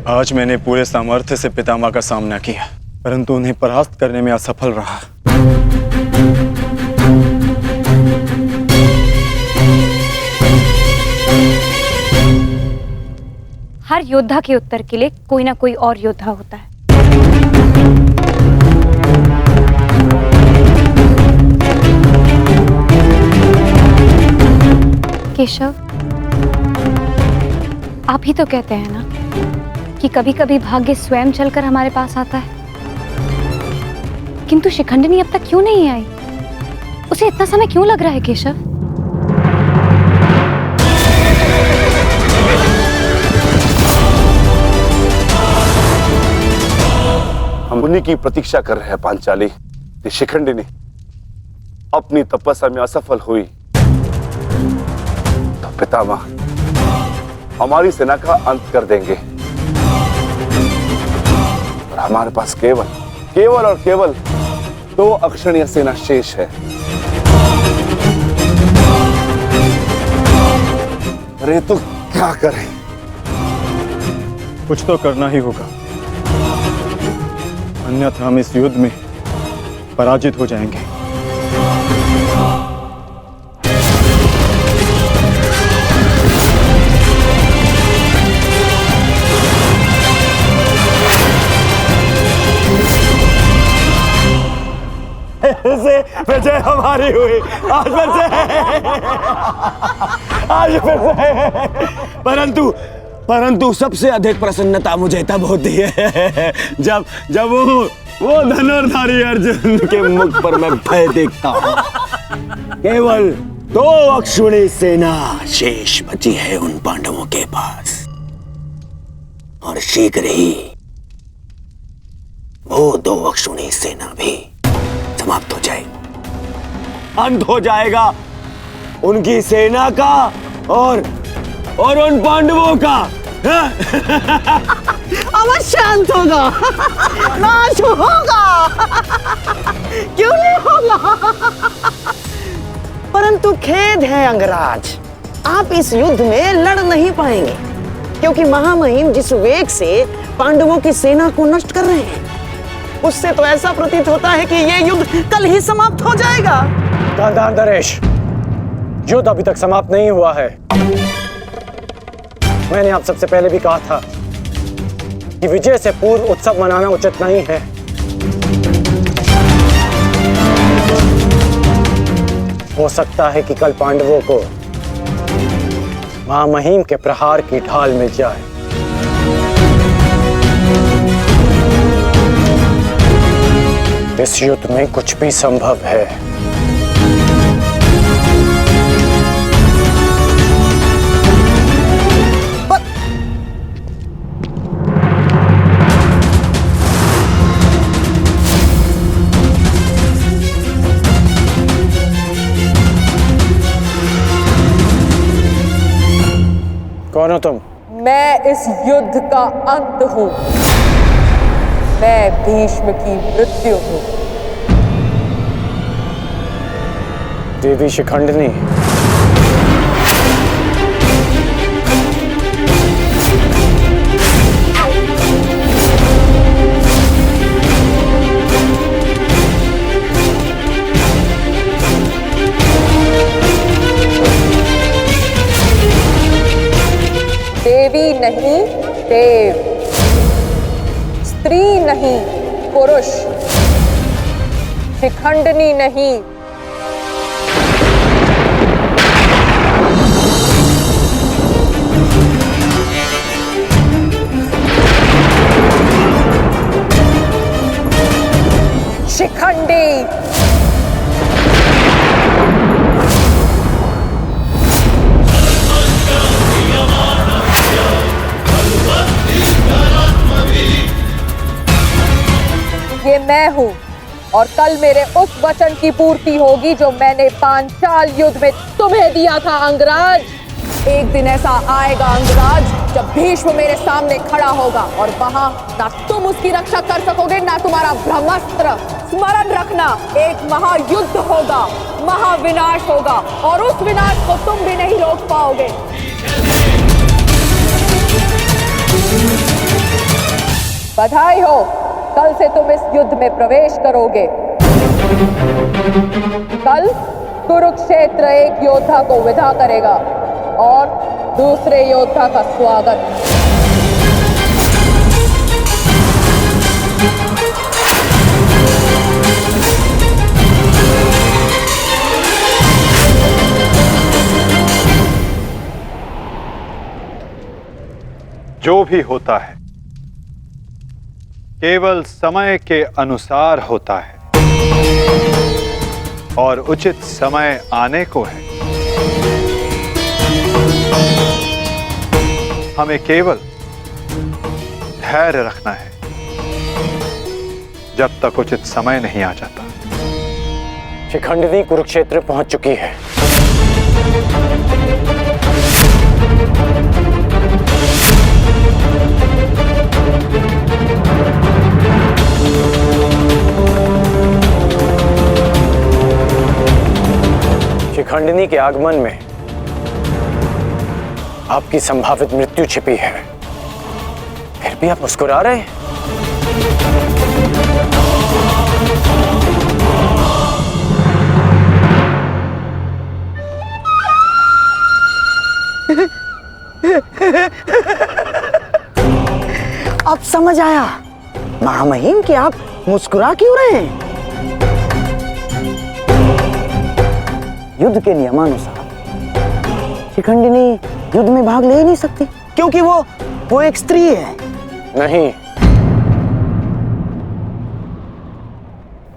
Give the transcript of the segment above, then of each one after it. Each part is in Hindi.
आज मैंने पूरे सामर्थ्य से पितामह का सामना किया, परंतु उन्हें परास्त करने में असफल रहा। हर योद्धा के उत्तर के लिए कोई ना कोई और योद्धा होता है। केशव, आप ही तो कहते हैं ना कि कभी कभी भाग्य स्वयं चलकर हमारे पास आता है, किंतु शिखंडिनी अब तक क्यों नहीं आई? उसे इतना समय क्यों लग रहा है केशव? हम उन्हीं की प्रतीक्षा कर रहे हैं पांचाली। ये शिखंडिनी अपनी तपस्या में असफल हुई तो पितामह हमारी सेना का अंत कर देंगे और हमारे पास केवल और केवल 2 अक्षणीय सेना शेष है। अरे तो क्या करें? कुछ तो करना ही होगा, अन्यथा हम इस युद्ध में पराजित हो जाएंगे। से विजय हमारी हुई, आज फिर से। परंतु सबसे अधिक प्रसन्नता मुझे तब होती है जब वो धनुर्धारी अर्जुन के मुख पर मैं भय देखता हूँ। केवल 2 अक्षुणी सेना शेष बची है उन पांडवों के पास, और शीघ्र ही वो 2 अक्षुणी सेना भी समाप्त हो जाएगी। अंत हो जाएगा उनकी सेना का और उन पांडवों का। अवश्य अंत होगा, नाश होगा, क्यों नहीं होगा? परंतु खेद है अंगराज, आप इस युद्ध में लड़ नहीं पाएंगे, क्योंकि महामहिम जिस वेग से पांडवों की सेना को नष्ट कर रहे हैं, उससे तो ऐसा प्रतीत होता है कि यह युद्ध कल ही समाप्त हो जाएगा। गांधार नरेश, युद्ध अभी तक समाप्त नहीं हुआ है। मैंने आप सबसे पहले भी कहा था कि विजय से पूर्व उत्सव मनाना उचित नहीं है। हो सकता है कि कल पांडवों को महामहिम के प्रहार की ढाल मिल जाए। इस युद्ध में कुछ भी संभव है। कौन हो तुम? मैं इस युद्ध का अंत हूं। मैं भीष्म की मृत्यु हूं। देवी शिखंडिनी, देवी नहीं देव, स्त्री नहीं पुरुष, शिखंडिनी नहीं। शिखंडी। ये मैं हूं, और कल मेरे उस वचन की पूर्ति होगी जो मैंने पांचाल युद्ध में तुम्हें दिया था अंगराज। एक दिन ऐसा आएगा अंगराज जब भीष्म मेरे सामने खड़ा होगा, और वहां ना तुम उसकी रक्षा कर सकोगे ना तुम्हारा ब्रह्मास्त्र। स्मरण रखना, एक महायुद्ध होगा, महाविनाश होगा, और उस विनाश को तुम भी नहीं रोक पाओगे। बधाई हो, कल से तुम इस युद्ध में प्रवेश करोगे। कल कुरुक्षेत्र एक योद्धा को विदा करेगा और दूसरे योद्धा का स्वागत। जो भी होता है केवल समय के अनुसार होता है और उचित समय आने को है। हमें केवल धैर्य रखना है जब तक उचित समय नहीं आ जाता। शिखंडिनी कुरुक्षेत्र पहुंच चुकी है। शिखंडिनी के आगमन में आपकी संभावित मृत्यु छिपी है, फिर भी आप मुस्कुरा रहे हैं। अब समझ आया महामहिम कि आप मुस्कुरा क्यों रहे हैं। युद्ध के नियमानुसार शिखंडिनी युद्ध में भाग ले ही नहीं सकती, क्योंकि वो एक स्त्री है। नहीं,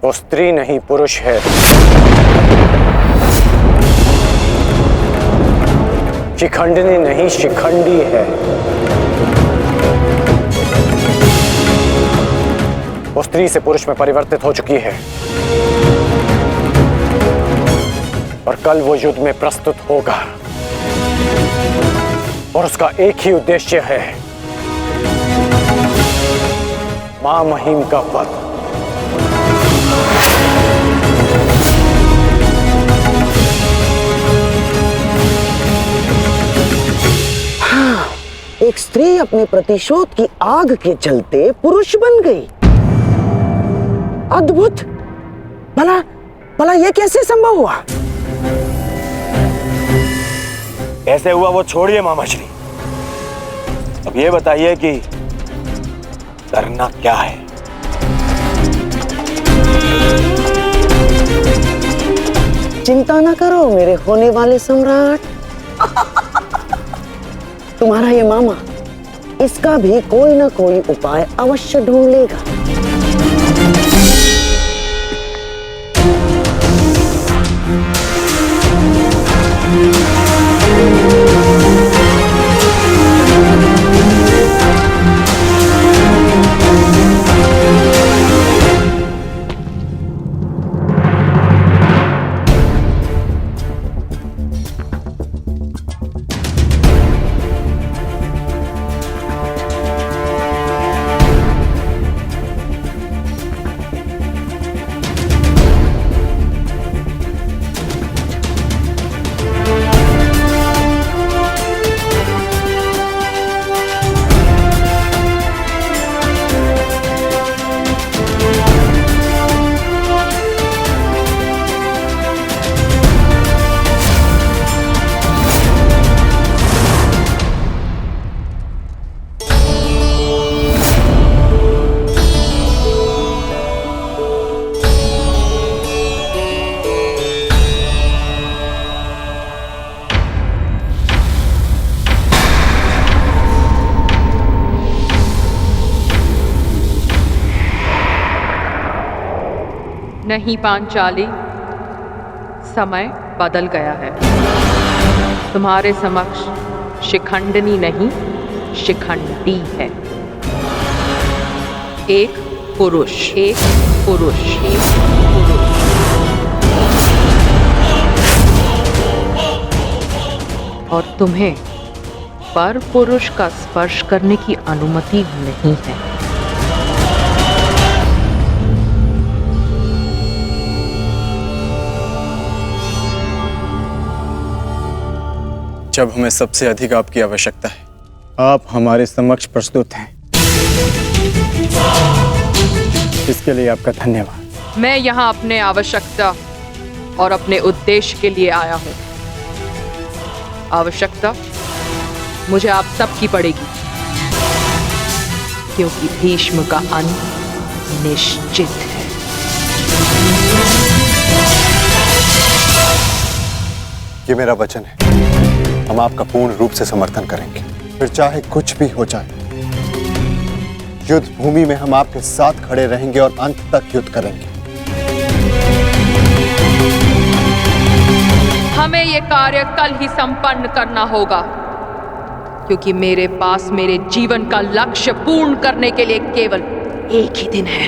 वो स्त्री नहीं पुरुष है। शिखंडिनी नहीं शिखंडी है। वो स्त्री से पुरुष में परिवर्तित हो चुकी है और कल वो युद्ध में प्रस्तुत होगा और उसका एक ही उद्देश्य है, मां महिम का वध। हाँ, एक स्त्री अपने प्रतिशोध की आग के चलते पुरुष बन गई। अद्भुत। भला यह कैसे संभव हुआ? कैसे हुआ वो छोड़िए मामा श्री, अब ये बताइए कि करना क्या है। चिंता ना करो मेरे होने वाले सम्राट। तुम्हारा ये मामा इसका भी कोई ना कोई उपाय अवश्य ढूंढ लेगा। नहीं पांचाली, समय बदल गया है। तुम्हारे समक्ष शिखंडिनी नहीं शिखंडी है। एक पुरुष, एक पुरुष, एक पुरुष। और तुम्हें पर पुरुष का स्पर्श करने की अनुमति नहीं है। जब हमें सबसे अधिक आपकी आवश्यकता है, आप हमारे समक्ष प्रस्तुत हैं। इसके लिए आपका धन्यवाद। मैं यहाँ अपने आवश्यकता और अपने उद्देश्य के लिए आया हूँ। आवश्यकता मुझे आप सबकी पड़ेगी, क्योंकि भीष्म का अंत निश्चित है। ये मेरा वचन है, हम आपका पूर्ण रूप से समर्थन करेंगे, फिर चाहे कुछ भी हो जाए। युद्ध भूमि में हम आपके साथ खड़े रहेंगे और अंत तक युद्ध करेंगे। हमें यह कार्य कल ही संपन्न करना होगा, क्योंकि मेरे पास मेरे जीवन का लक्ष्य पूर्ण करने के लिए केवल एक ही दिन है।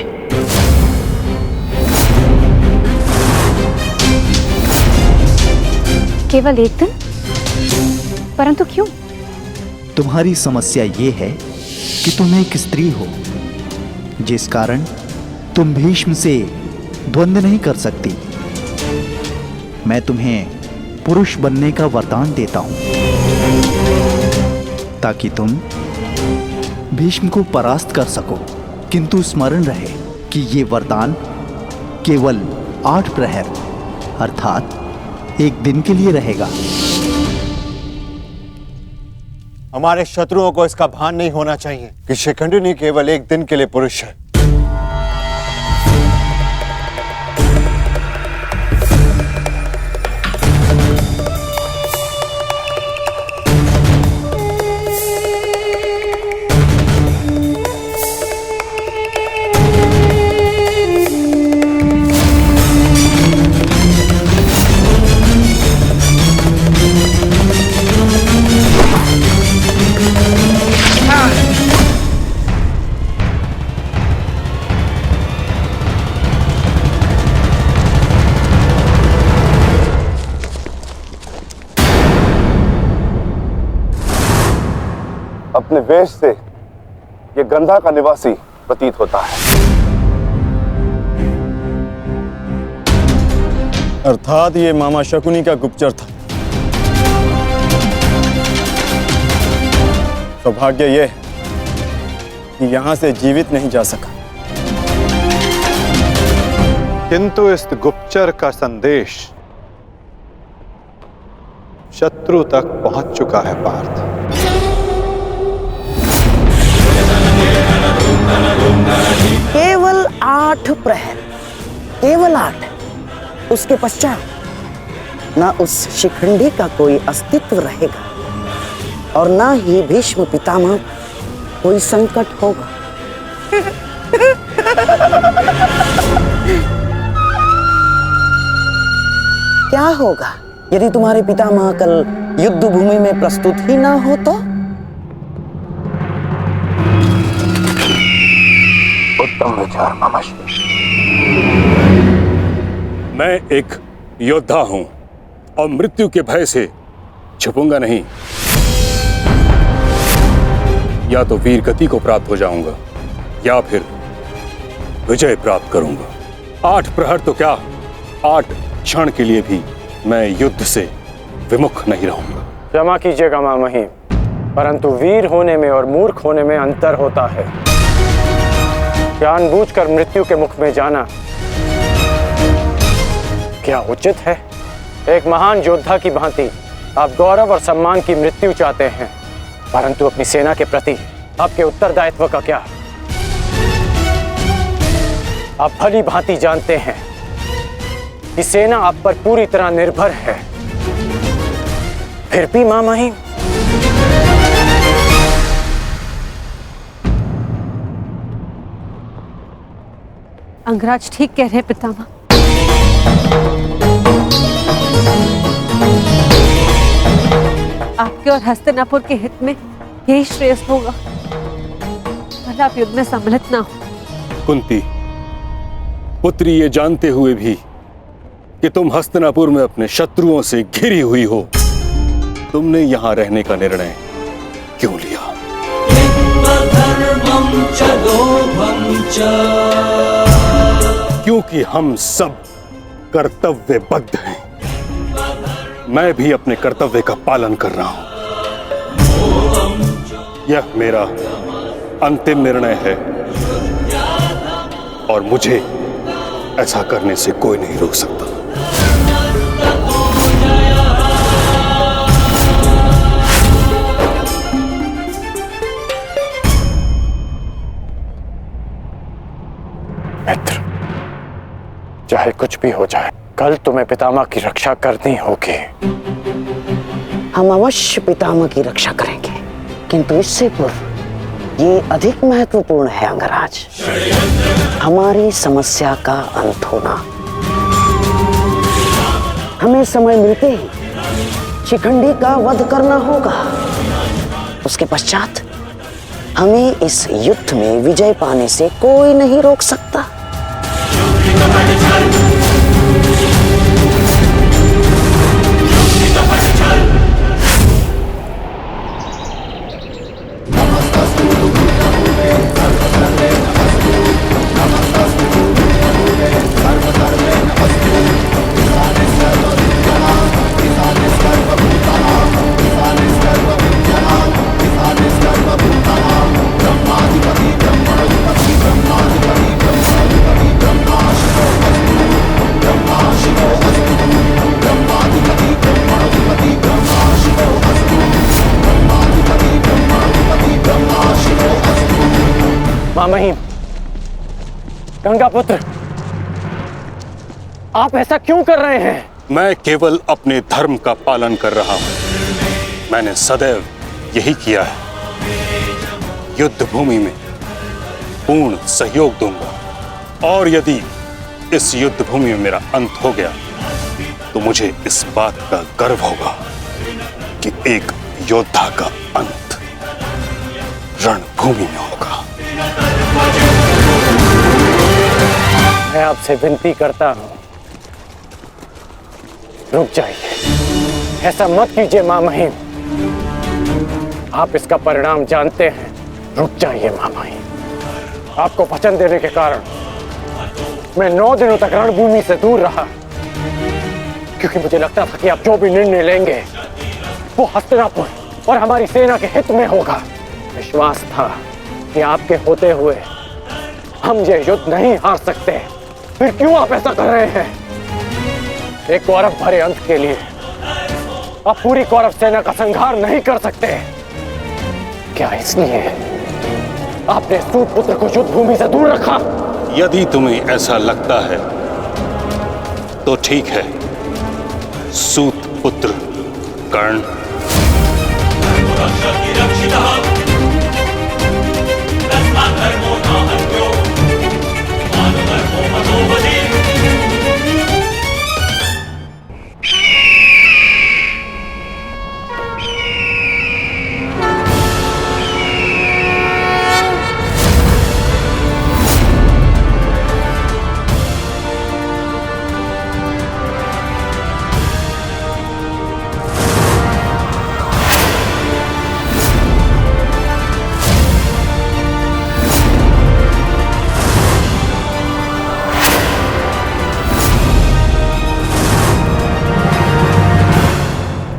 केवल एक दिन? परंतु क्यों? तुम्हारी समस्या ये है कि तुम एक स्त्री हो, जिस कारण तुम भीष्म से द्वंद्व नहीं कर सकती। मैं तुम्हें पुरुष बनने का वरदान देता हूं, ताकि तुम भीष्म को परास्त कर सको। किंतु स्मरण रहे कि ये वरदान केवल 8 प्रहर अर्थात एक दिन के लिए रहेगा। हमारे शत्रुओं को इसका भान नहीं होना चाहिए कि शिखंडिनी केवल एक दिन के लिए पुरुष है। अपने वेश से ये गंधा का निवासी प्रतीत होता है। अर्थात ये मामा शकुनी का गुप्तचर था। सौभाग्य ये है कि यहां से जीवित नहीं जा सका। किंतु इस गुप्तचर का संदेश शत्रु तक पहुंच चुका है पार्थ। केवल 8 प्रहर, केवल 8। उसके पश्चात ना उस शिखंडी का कोई अस्तित्व रहेगा और ना ही भीष्म पितामह कोई संकट होगा। क्या होगा यदि तुम्हारे पितामह कल युद्ध भूमि में प्रस्तुत ही ना हो तो? उत्तम विचार मामाश्री। मैं एक योद्धा हूं और मृत्यु के भय से छुपूंगा नहीं। या तो वीर गति को प्राप्त हो जाऊंगा या फिर विजय प्राप्त करूंगा। 8 प्रहर तो क्या, 8 क्षण के लिए भी मैं युद्ध से विमुख नहीं रहूंगा। क्षमा कीजिएगा मां महिम, परंतु वीर होने में और मूर्ख होने में अंतर होता है। जानबूझकर मृत्यु के मुख में जाना क्या उचित है? एक महान योद्धा की भांति आप गौरव और सम्मान की मृत्यु चाहते हैं, परंतु अपनी सेना के प्रति आपके उत्तरदायित्व का क्या? आप भली भांति जानते हैं कि सेना आप पर पूरी तरह निर्भर है। फिर भी मां महिम, अंगराज ठीक कह रहे पितामह। आपके और हस्तिनापुर के हित में यही श्रेयस होगा, भला आप युद्ध में सम्मिलित ना हो। कुंती पुत्री, ये जानते हुए भी कि तुम हस्तिनापुर में अपने शत्रुओं से घिरी हुई हो, तुमने यहां रहने का निर्णय क्यों लिया? क्योंकि हम सब कर्तव्यबद्ध हैं। मैं भी अपने कर्तव्य का पालन कर रहा हूं। यह मेरा अंतिम निर्णय है और मुझे ऐसा करने से कोई नहीं रोक सकता। मित्र, चाहे कुछ भी हो जाए, कल तुम्हें पितामह की रक्षा करनी होगी। हम अवश्य पितामह की रक्षा करेंगे, किंतु इससे पूर्व ये अधिक महत्वपूर्ण है अंगराज, हमारी समस्या का अंत होना। हमें समय मिलते ही शिखंडी का वध करना होगा। उसके पश्चात हमें इस युद्ध में विजय पाने से कोई नहीं रोक सकता। मामहिम, गंगा पुत्र, आप ऐसा क्यों कर रहे हैं? मैं केवल अपने धर्म का पालन कर रहा हूं। मैंने सदैव यही किया है। युद्ध भूमि में पूर्ण सहयोग दूंगा और यदि इस युद्ध भूमि में मेरा अंत हो गया तो मुझे इस बात का गर्व होगा कि एक योद्धा का अंत रणभूमि में होगा। मैं आपसे विनती करता हूं, रुक जाइए। ऐसा मत कीजिए मामहिम, आप इसका परिणाम जानते हैं। रुक जाइए मामहिम। आपको वचन देने के कारण मैं 9 दिनों तक रणभूमि से दूर रहा, क्योंकि मुझे लगता था कि आप जो भी निर्णय लेंगे वो हस्तिनापुर और हमारी सेना के हित में होगा। विश्वास था कि आपके होते हुए हम ये युद्ध नहीं हार सकते। फिर क्यों आप ऐसा कर रहे हैं? एक कौरव भरे अंत के लिए आप पूरी कौरव सेना का संहार नहीं कर सकते। क्या इसलिए आपने सूत पुत्र को युद्ध भूमि से दूर रखा? यदि तुम्हें ऐसा लगता है तो ठीक है। सूत पुत्र कर्ण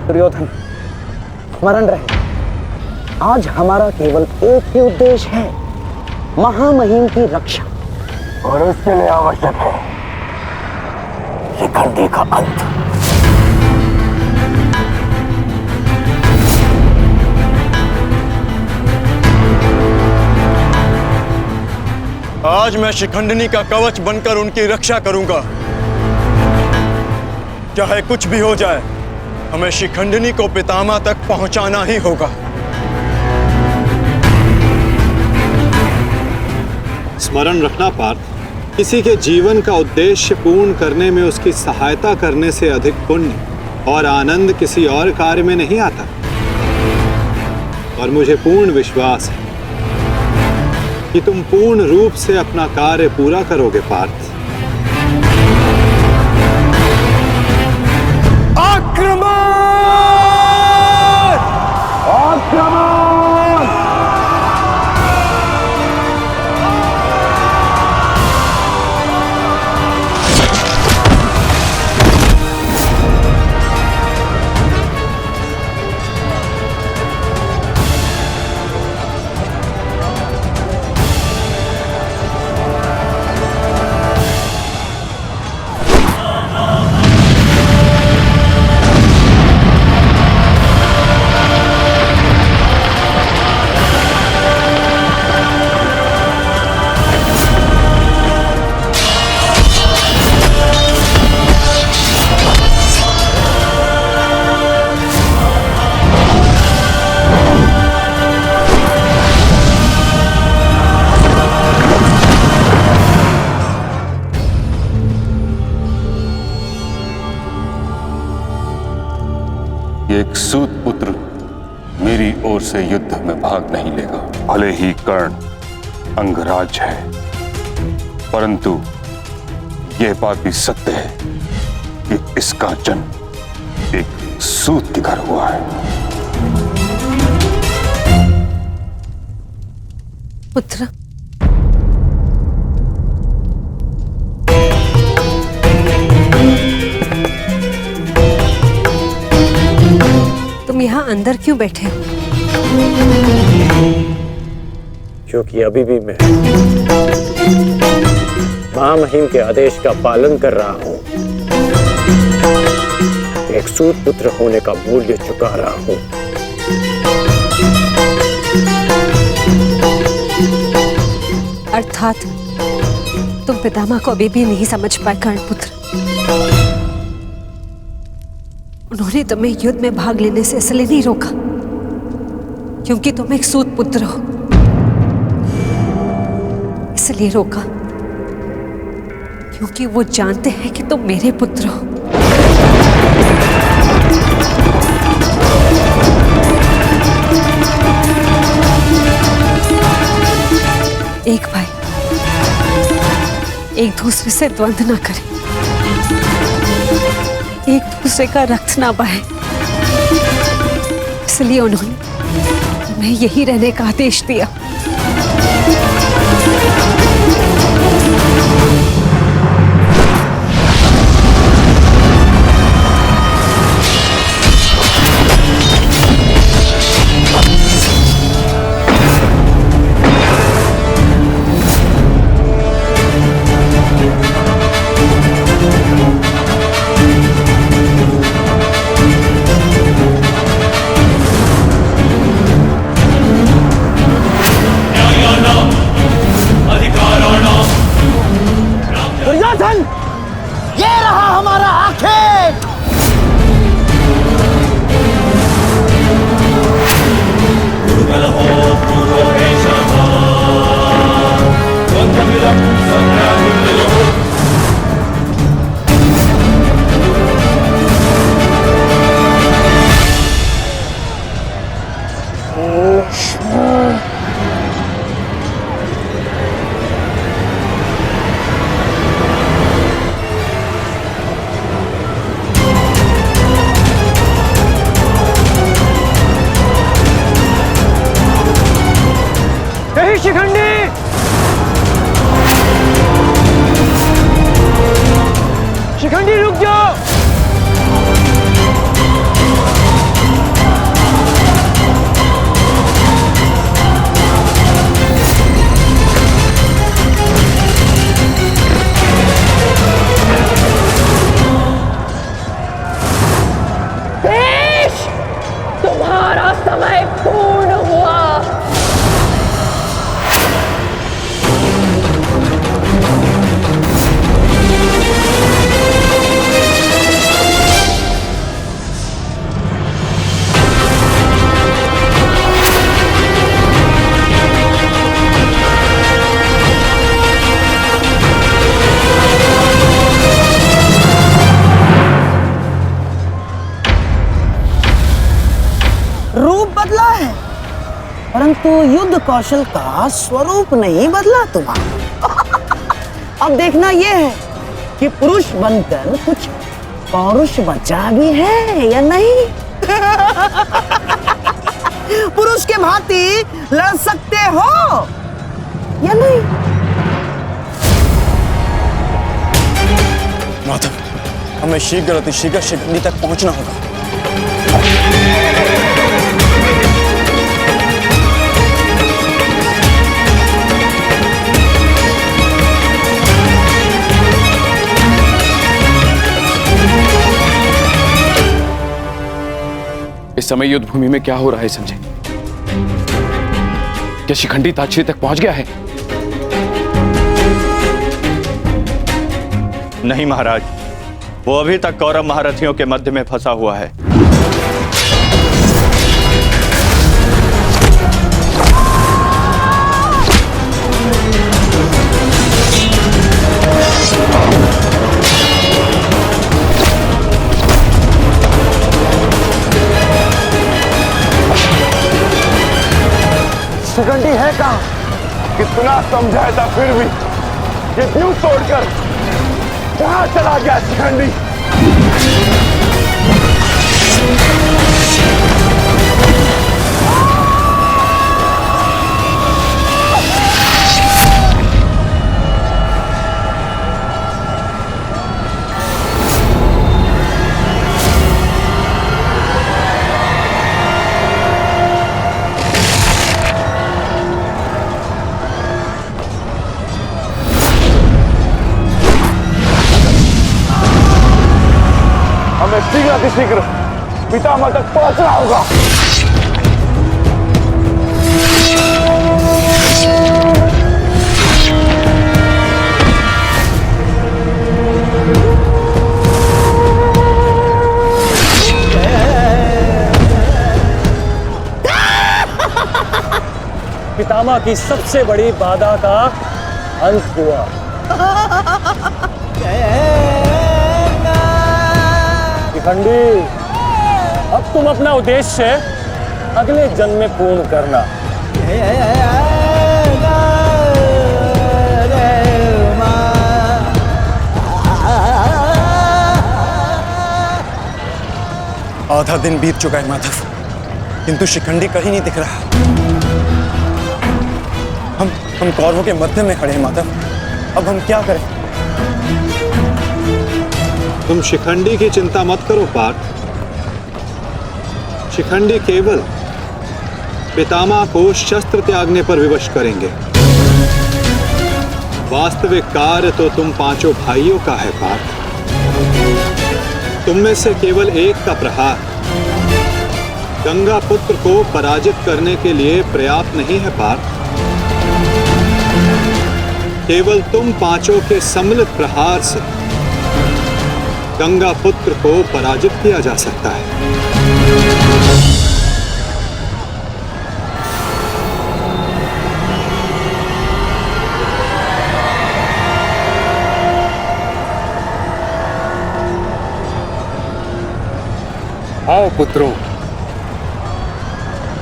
दुर्योधन, स्मरण रहे, आज हमारा केवल एक ही उद्देश्य है, महामहिम की रक्षा, और उसके लिए आवश्यक है शिखंडी का अंत। आज मैं शिखंडिनी का कवच बनकर उनकी रक्षा करूंगा। चाहे कुछ भी हो जाए, हमें शिखंडिनी को पितामह तक पहुंचाना ही होगा। स्मरण रखना पार्थ, किसी के जीवन का उद्देश्य पूर्ण करने में उसकी सहायता करने से अधिक पुण्य और आनंद किसी और कार्य में नहीं आता। और मुझे पूर्ण विश्वास है कि तुम पूर्ण रूप से अपना कार्य पूरा करोगे पार्थ। आक्रमण! आक्रमण! एक सूत पुत्र मेरी ओर से युद्ध में भाग नहीं लेगा। भले ही कर्ण अंगराज है, परंतु यह बात भी सत्य है कि इसका जन्म एक सूत के घर हुआ है। पुत्र, तुम यहाँ अंदर क्यों बैठे हो? क्योंकि अभी भी मैं महामहिम के आदेश का पालन कर रहा हूं। एक सूत पुत्र होने का मूल्य चुका रहा हूं। अर्थात तुम पितामह को अभी भी नहीं समझ पाए कर्ण पुत्र। उन्होंने तुम्हें युद्ध में भाग लेने से इसलिए नहीं रोका क्योंकि तुम एक सूत पुत्र हो, इसलिए रोका क्योंकि वो जानते हैं कि तुम मेरे पुत्र हो। एक भाई एक दूसरे से द्वंद्व ना करें, एक दूसरे का रक्त ना बहे, इसलिए उन्होंने तुम्हें यही रहने का आदेश दिया। ये रहा हमारा आखेट। शिखंडी, शिखंडी रुक जाओ। देश, तुम्हारा समय पूर्ण हुआ। रूप बदला है परंतु युद्ध कौशल का स्वरूप नहीं बदला तुम्हारा। अब देखना यह है कि पुरुष बनकर कुछ पौरुष बचा भी है या नहीं। पुरुष के भांति लड़ सकते हो या नहीं। माधव, हमें शीघ्र अतिशीघ्र शिखंडी तक पहुंचना होगा। इस समय युद्ध भूमि में क्या हो रहा है संजय? क्या शिखंडी ताक्षी तक पहुंच गया है? नहीं महाराज, वो अभी तक कौरव महारथियों के मध्य में फंसा हुआ है। शिखंडी है कहाँ? कितना समझाया था फिर भी ये द्वीप तोड़कर कहाँ चला गया शिखंडी? हमें शीघ्र पितामह तक पहुंचना होगा। पितामह की सबसे बड़ी बाधा का अंत हुआ। शिखंडी, अब तुम अपना उद्देश्य अगले जन्म में पूर्ण करना। आधा दिन बीत चुका है माधव, किंतु शिखंडी कहीं नहीं दिख रहा। हम कौरवों के मध्य में खड़े हैं माधव, अब हम क्या करें? तुम शिखंडी की चिंता मत करो पार्थ। शिखंडी केवल पितामह को शस्त्र त्यागने पर विवश करेंगे। वास्तविक कार्य तो तुम पांचों भाइयों का है पार्थ। तुम में से केवल एक का प्रहार गंगा पुत्र को पराजित करने के लिए पर्याप्त नहीं है पार्थ। केवल तुम पांचों के सम्मिलित प्रहार से गंगा पुत्र को पराजित किया जा सकता है। आओ पुत्रों,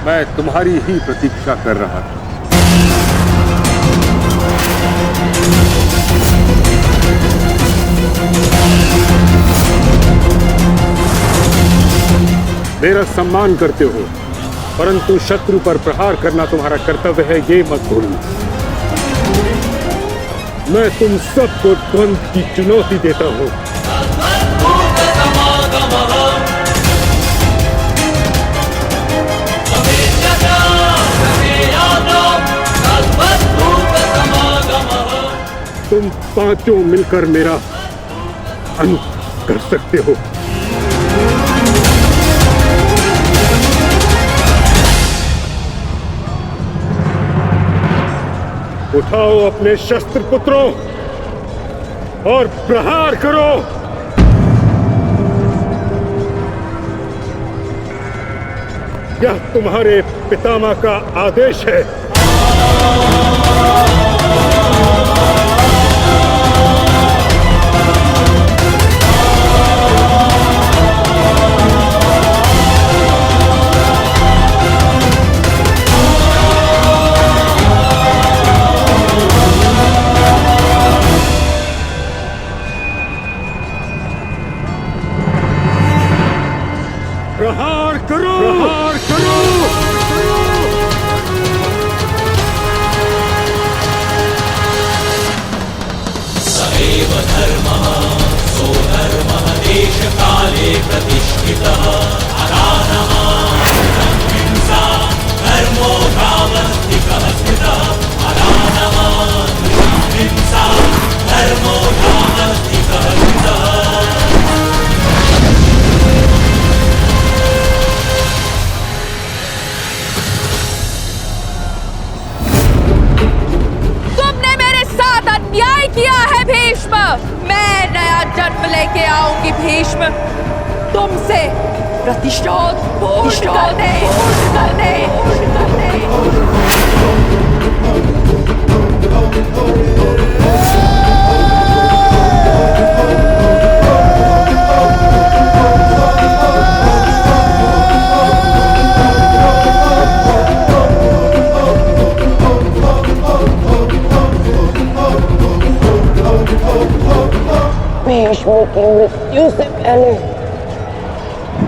मैं तुम्हारी ही प्रतीक्षा कर रहा था। मेरा सम्मान करते हो, परंतु शत्रु पर प्रहार करना तुम्हारा कर्तव्य है, ये मत भूलना। मैं तुम सबको द्वंद्व की चुनौती देता हूं। तुम पांचों मिलकर मेरा अंत कर सकते हो। उठाओ अपने शस्त्र पुत्रों और प्रहार करो। यह तुम्हारे पितामह का आदेश है। प्रहार करो, प्रहार करो। सदैव धर्मः सोधर्मः देश काले प्रतिष्ठितः अरानमाहिंसा धर्मो धामस्तिकः स्थितः अरानमाहिंसा धर्मो धामस्तिकः स्थितः। अन्याय किया है भीष्म। मैं नया जन्म लेके आऊंगी भीष्म, तुमसे प्रतिशोध पूर्ण करने। की मृत्यु से पहले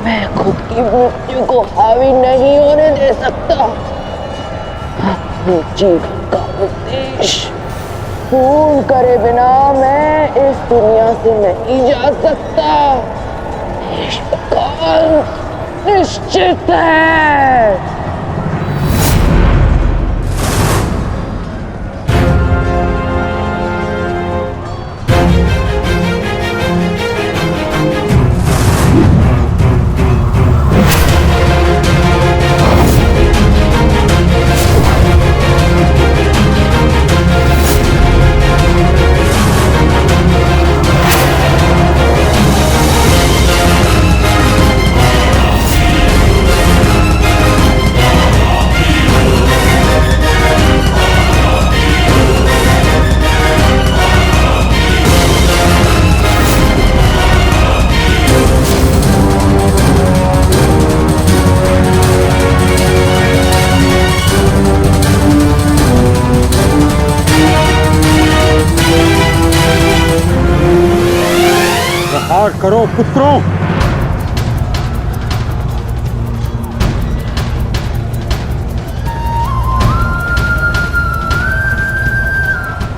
मैं खुद की मृत्यु को हावी नहीं होने दे सकता। अपने जीवन का उद्देश्य पूर्ण करे बिना मैं इस दुनिया से नहीं जा सकता। काल निश्चित है। प्रहार करो पुत्रों।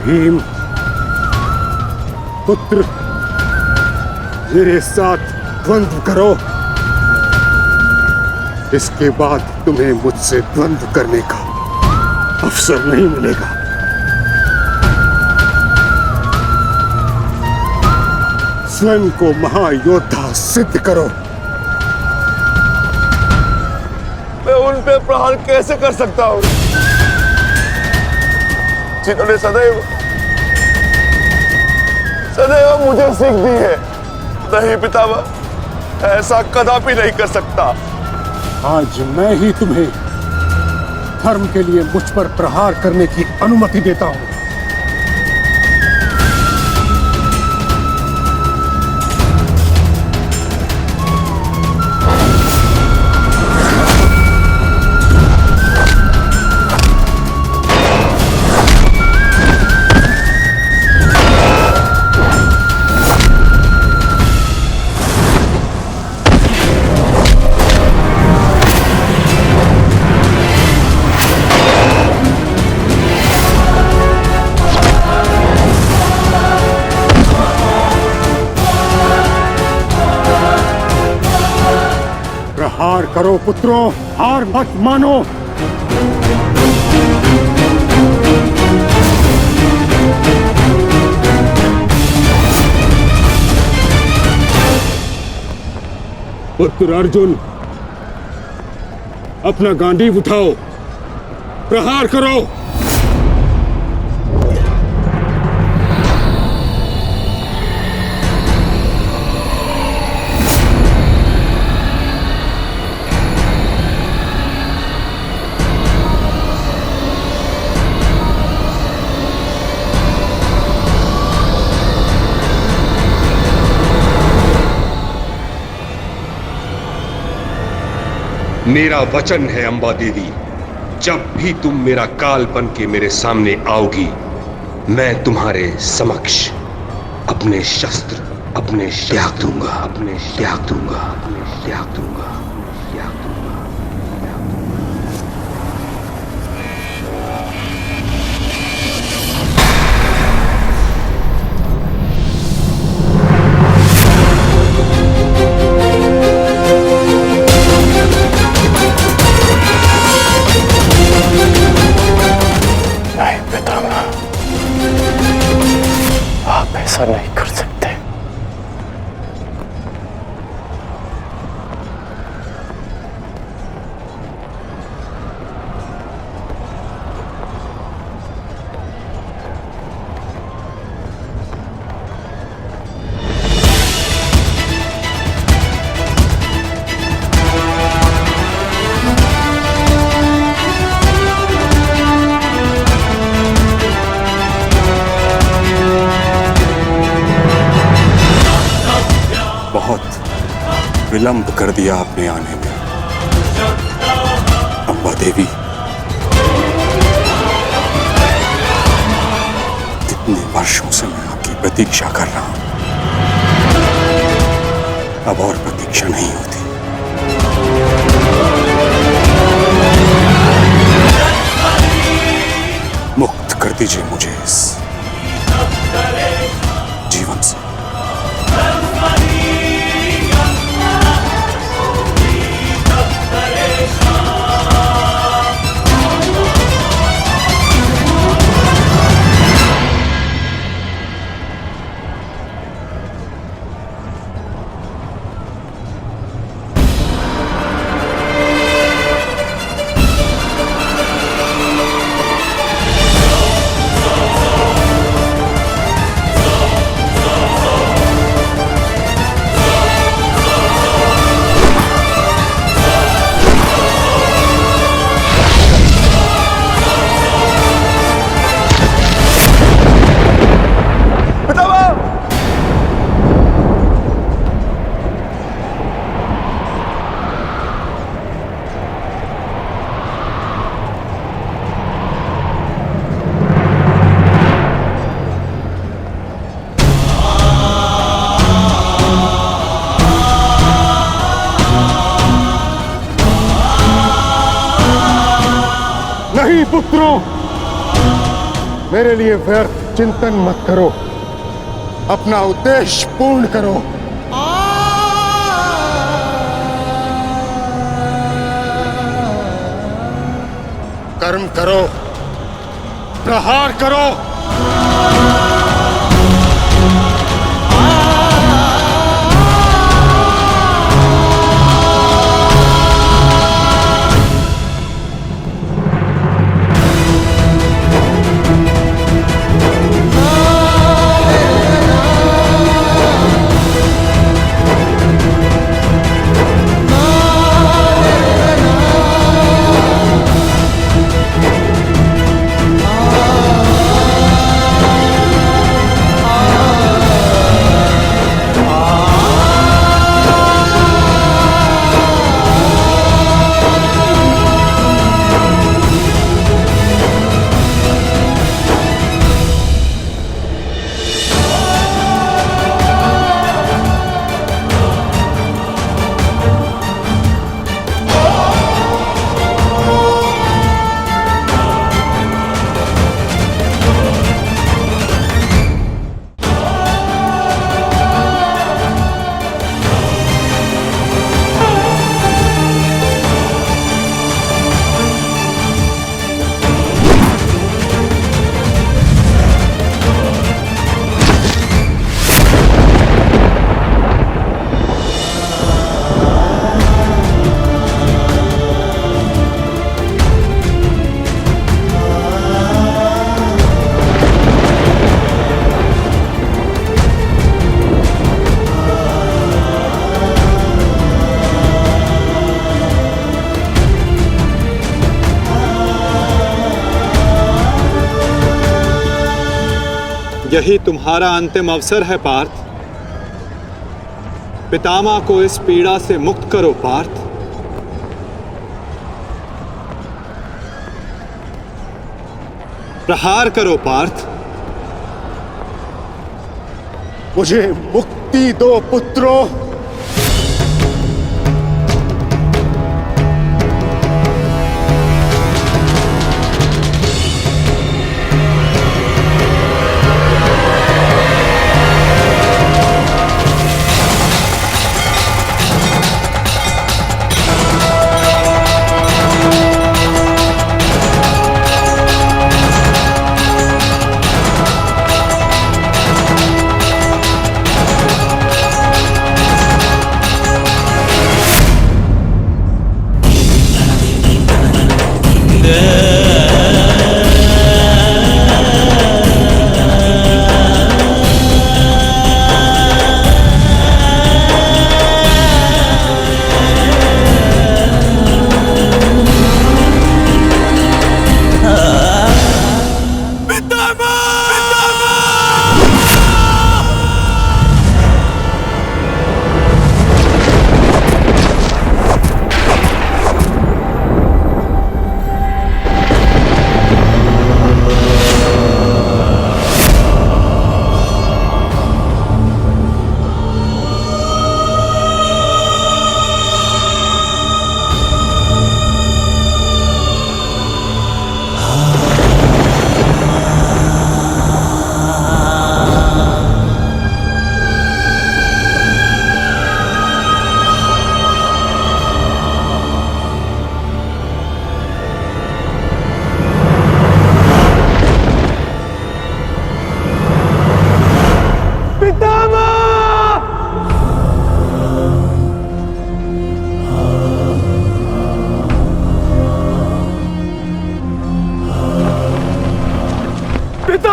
भीम पुत्र, मेरे साथ द्वंद्व करो। इसके बाद तुम्हें मुझसे द्वंद्व करने का अवसर नहीं मिलेगा। स्वयं को महायोद्धा सिद्ध करो। मैं उन पे प्रहार कैसे कर सकता हूं जिन्होंने सदैव मुझे सीख दी है? नहीं पितामह, ऐसा कदापि नहीं कर सकता। आज मैं ही तुम्हें धर्म के लिए मुझ पर प्रहार करने की अनुमति देता हूं। प्रहार करो पुत्रों, हार मत मानो। पुत्र अर्जुन, अपना गांडीव उठाओ, प्रहार करो। मेरा वचन है अंबा देवी, जब भी तुम मेरा काल बन के मेरे सामने आओगी, मैं तुम्हारे समक्ष अपने शस्त्र त्याग दूंगा, अपने त्याग दूंगा, अपने त्याग दूंगा, त्याग दूंगा। ऐसा नहीं कर सकते। विलंब कर दिया आपने आने में, अंबा देवी। कितने वर्षों से मैं आपकी प्रतीक्षा कर रहा हूं। अब और प्रतीक्षा नहीं होती। मुक्त कर दीजिए मुझे इस जीवन से। नहीं पुत्रों, मेरे लिए व्यर्थ चिंतन मत करो, अपना उद्देश्य पूर्ण करो। कर्म करो, प्रहार करो। यही तुम्हारा अंतिम अवसर है पार्थ। पितामह को इस पीड़ा से मुक्त करो पार्थ। प्रहार करो पार्थ। मुझे मुक्ति दो पुत्रों।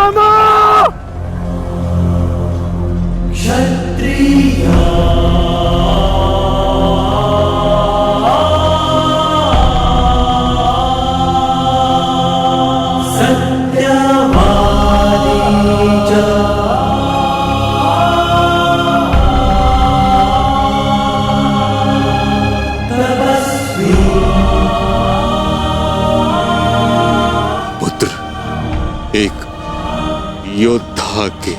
पितामह। एक योद्धा के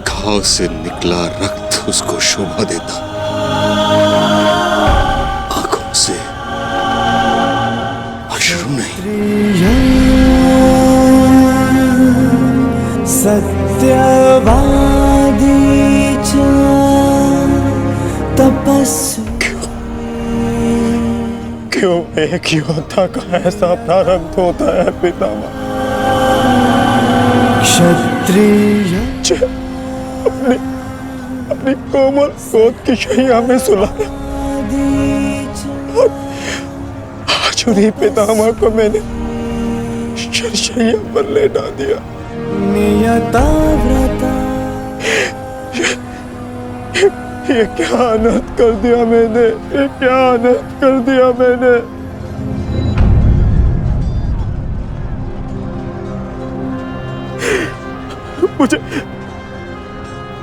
घाव से निकला रक्त उसको शोभा देता, आंखों से अश्रु नहीं। सत्यवादी च तपस्वी। क्यों एक योद्धा का ऐसा प्रारब्ध होता है पितामह? क्षत्रिय अपनी कोमल गोद की शैया में सुलाया। आज उन्हीं पितामह को मैंने शरशैया पर लेटा दिया। नियता व्रता। ये क्या अनर्थ कर दिया मैंने, ये क्या अनर्थ कर दिया मैंने।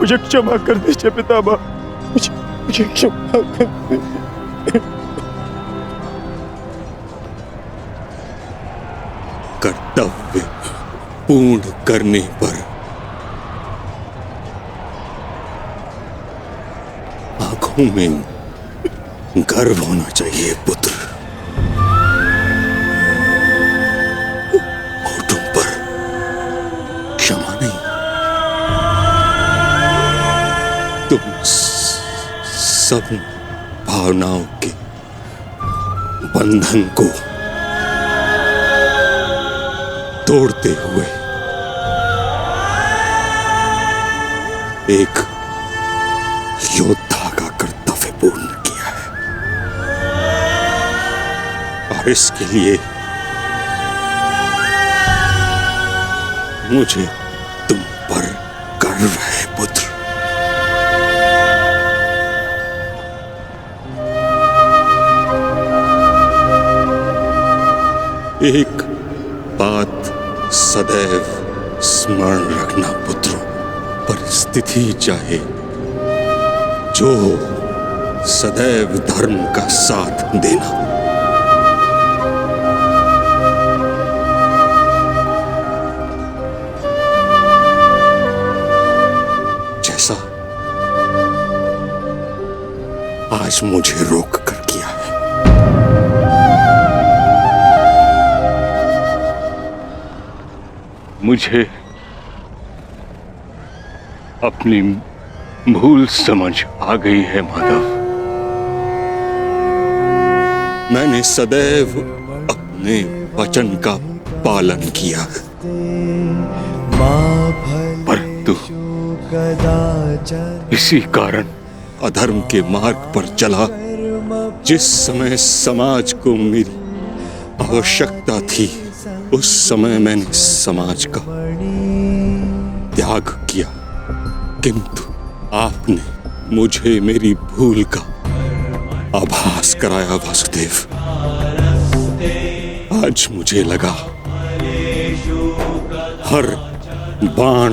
मुझे क्षमा कर दीजिए पितामह, मुझे क्षमा कर दीजिए। कर्तव्य पूर्ण करने पर आंखों में गर्व होना चाहिए पुत्र, होठों पर क्षमा नहीं। तुम सब भावनाओं के बंधन को तोड़ते हुए एक योद्धा का कर्तव्य पूर्ण किया है, और इसके लिए मुझे तुम पर गर्व है पुत्र। एक बात सदैव स्मरण रखना पुत्रों, परिस्थिति चाहे जो सदैव धर्म का साथ देना। जैसा आज मुझे रोक कर किया है। मुझे अपनी भूल समझ आ गई है माधव। मैंने सदैव अपने वचन का पालन किया है, परंतु इसी कारण अधर्म के मार्ग पर चला। जिस समय समाज को मेरी आवश्यकता थी, उस समय मैंने समाज का त्याग किया, किंतु आपने मुझे मेरी भूल का आभास कराया वासुदेव। आज मुझे लगा हर बाण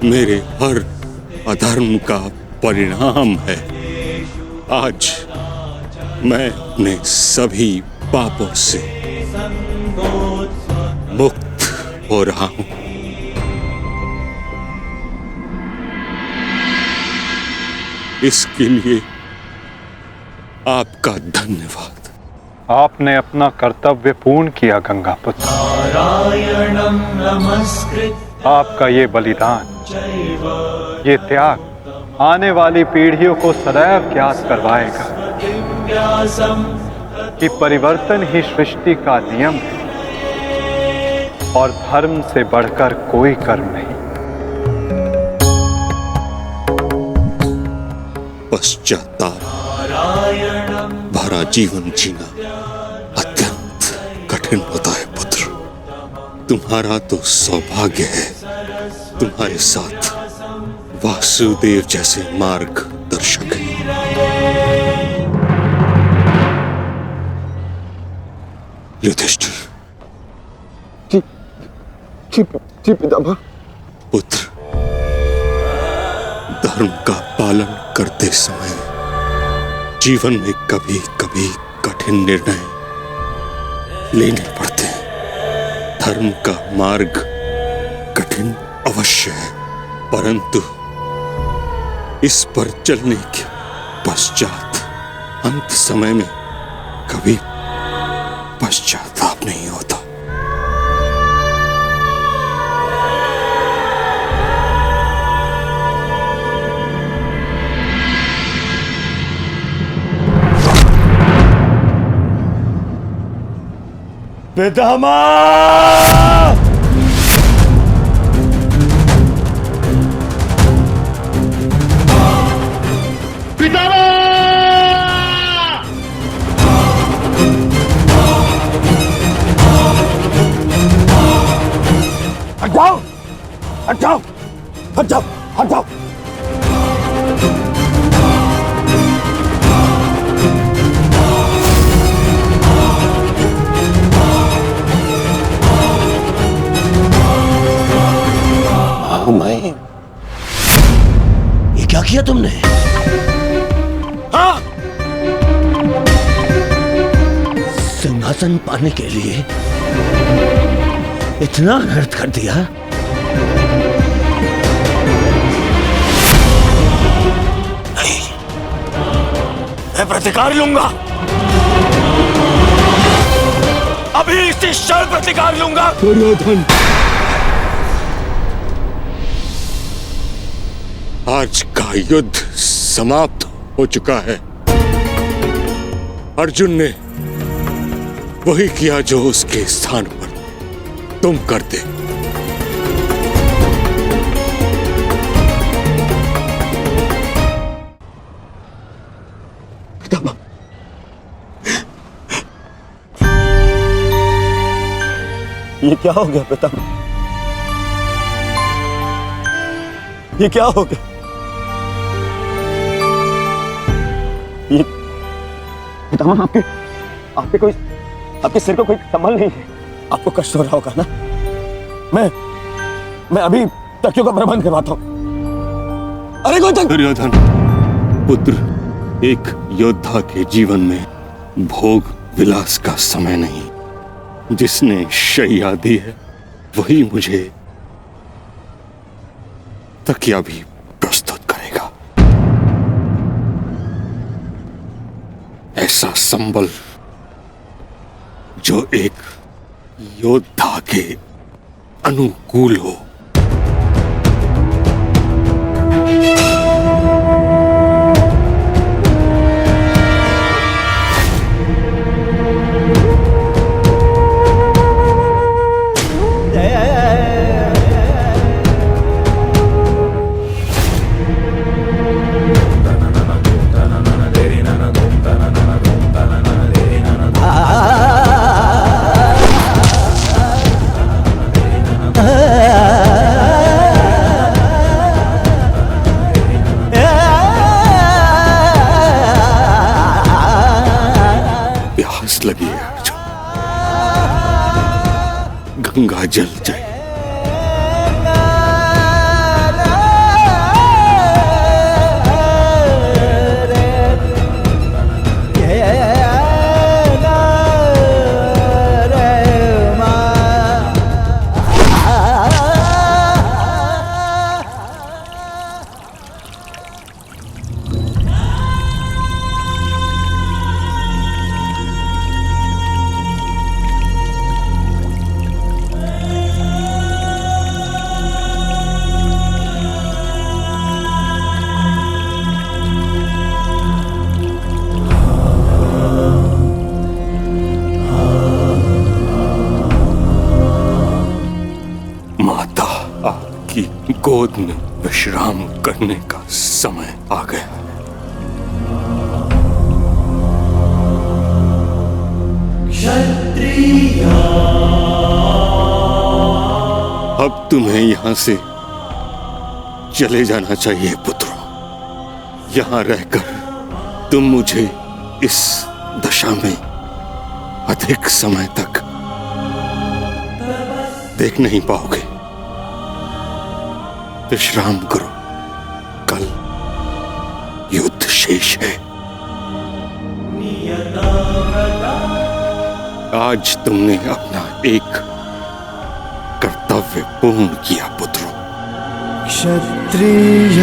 मेरे हर अधर्म का परिणाम है। आज मैं अपने सभी पापों से मुक्त हो रहा हूं। इसके लिए आपका धन्यवाद। आपने अपना कर्तव्य पूर्ण किया गंगापुत्र। आपका ये बलिदान, ये त्याग आने वाली पीढ़ियों को सदैव ज्ञात करवाएगा कि परिवर्तन ही सृष्टि का नियम है और धर्म से बढ़कर कोई कर्म नहीं। पश्चाताप भरा जीवन जीना अत्यंत कठिन कठिन होता है पुत्र। तुम्हारा तो सौभाग्य है, तुम्हारे साथ वासुदेव जैसे मार्गदर्शक हैं। युधिष्ठिर। जी पितामह। पुत्र, धर्म का पालन करते समय जीवन में कभी कभी कठिन निर्णय लेने पड़ते हैं। धर्म का मार्ग कठिन अवश्य है, परंतु इस पर चलने के पश्चात अंत समय में कभी पश्चाताप नहीं होता। पितामह! हट जाओ, हट जाओ, हट जाओ, हट जाओ। ये क्या किया तुमने? हाँ? सिंहासन पाने के लिए इतना अनर्थ कर दिया? नहीं, मैं प्रतिकार लूंगा। अभी इसी क्षण प्रतिकार लूंगा। दुर्योधन, आज का युद्ध समाप्त हो चुका है। अर्जुन ने वही किया जो उसके स्थान पर तुम करते। पितामह, ये क्या हो गया पितामह? ये क्या हो गया? ये पितामह, आपके सिर को कोई संभल नहीं है। आपको कष्ट हो रहा होगा ना? मैं अभी तकियों का प्रबंध करवाता हूं। अरे कोई तक... दुर्योधन पुत्र, एक योद्धा के जीवन में भोग विलास का समय नहीं। जिसने शैया दी है वही मुझे तकिया भी प्रस्तुत करेगा। ऐसा संबल जो एक योद्धा के अनुकूल हो। लगी है अर्जुन, गंगा जल जाए। गोद में विश्राम करने का समय आ गया है। क्षत्रिय अब तुम्हें यहां से चले जाना चाहिए पुत्रों। यहां रहकर तुम मुझे इस दशा में अधिक समय तक देख नहीं पाओगे। विश्राम करो, कल युद्ध शेष है। आज तुमने अपना एक कर्तव्य पूर्ण किया पुत्रों। क्षत्रिय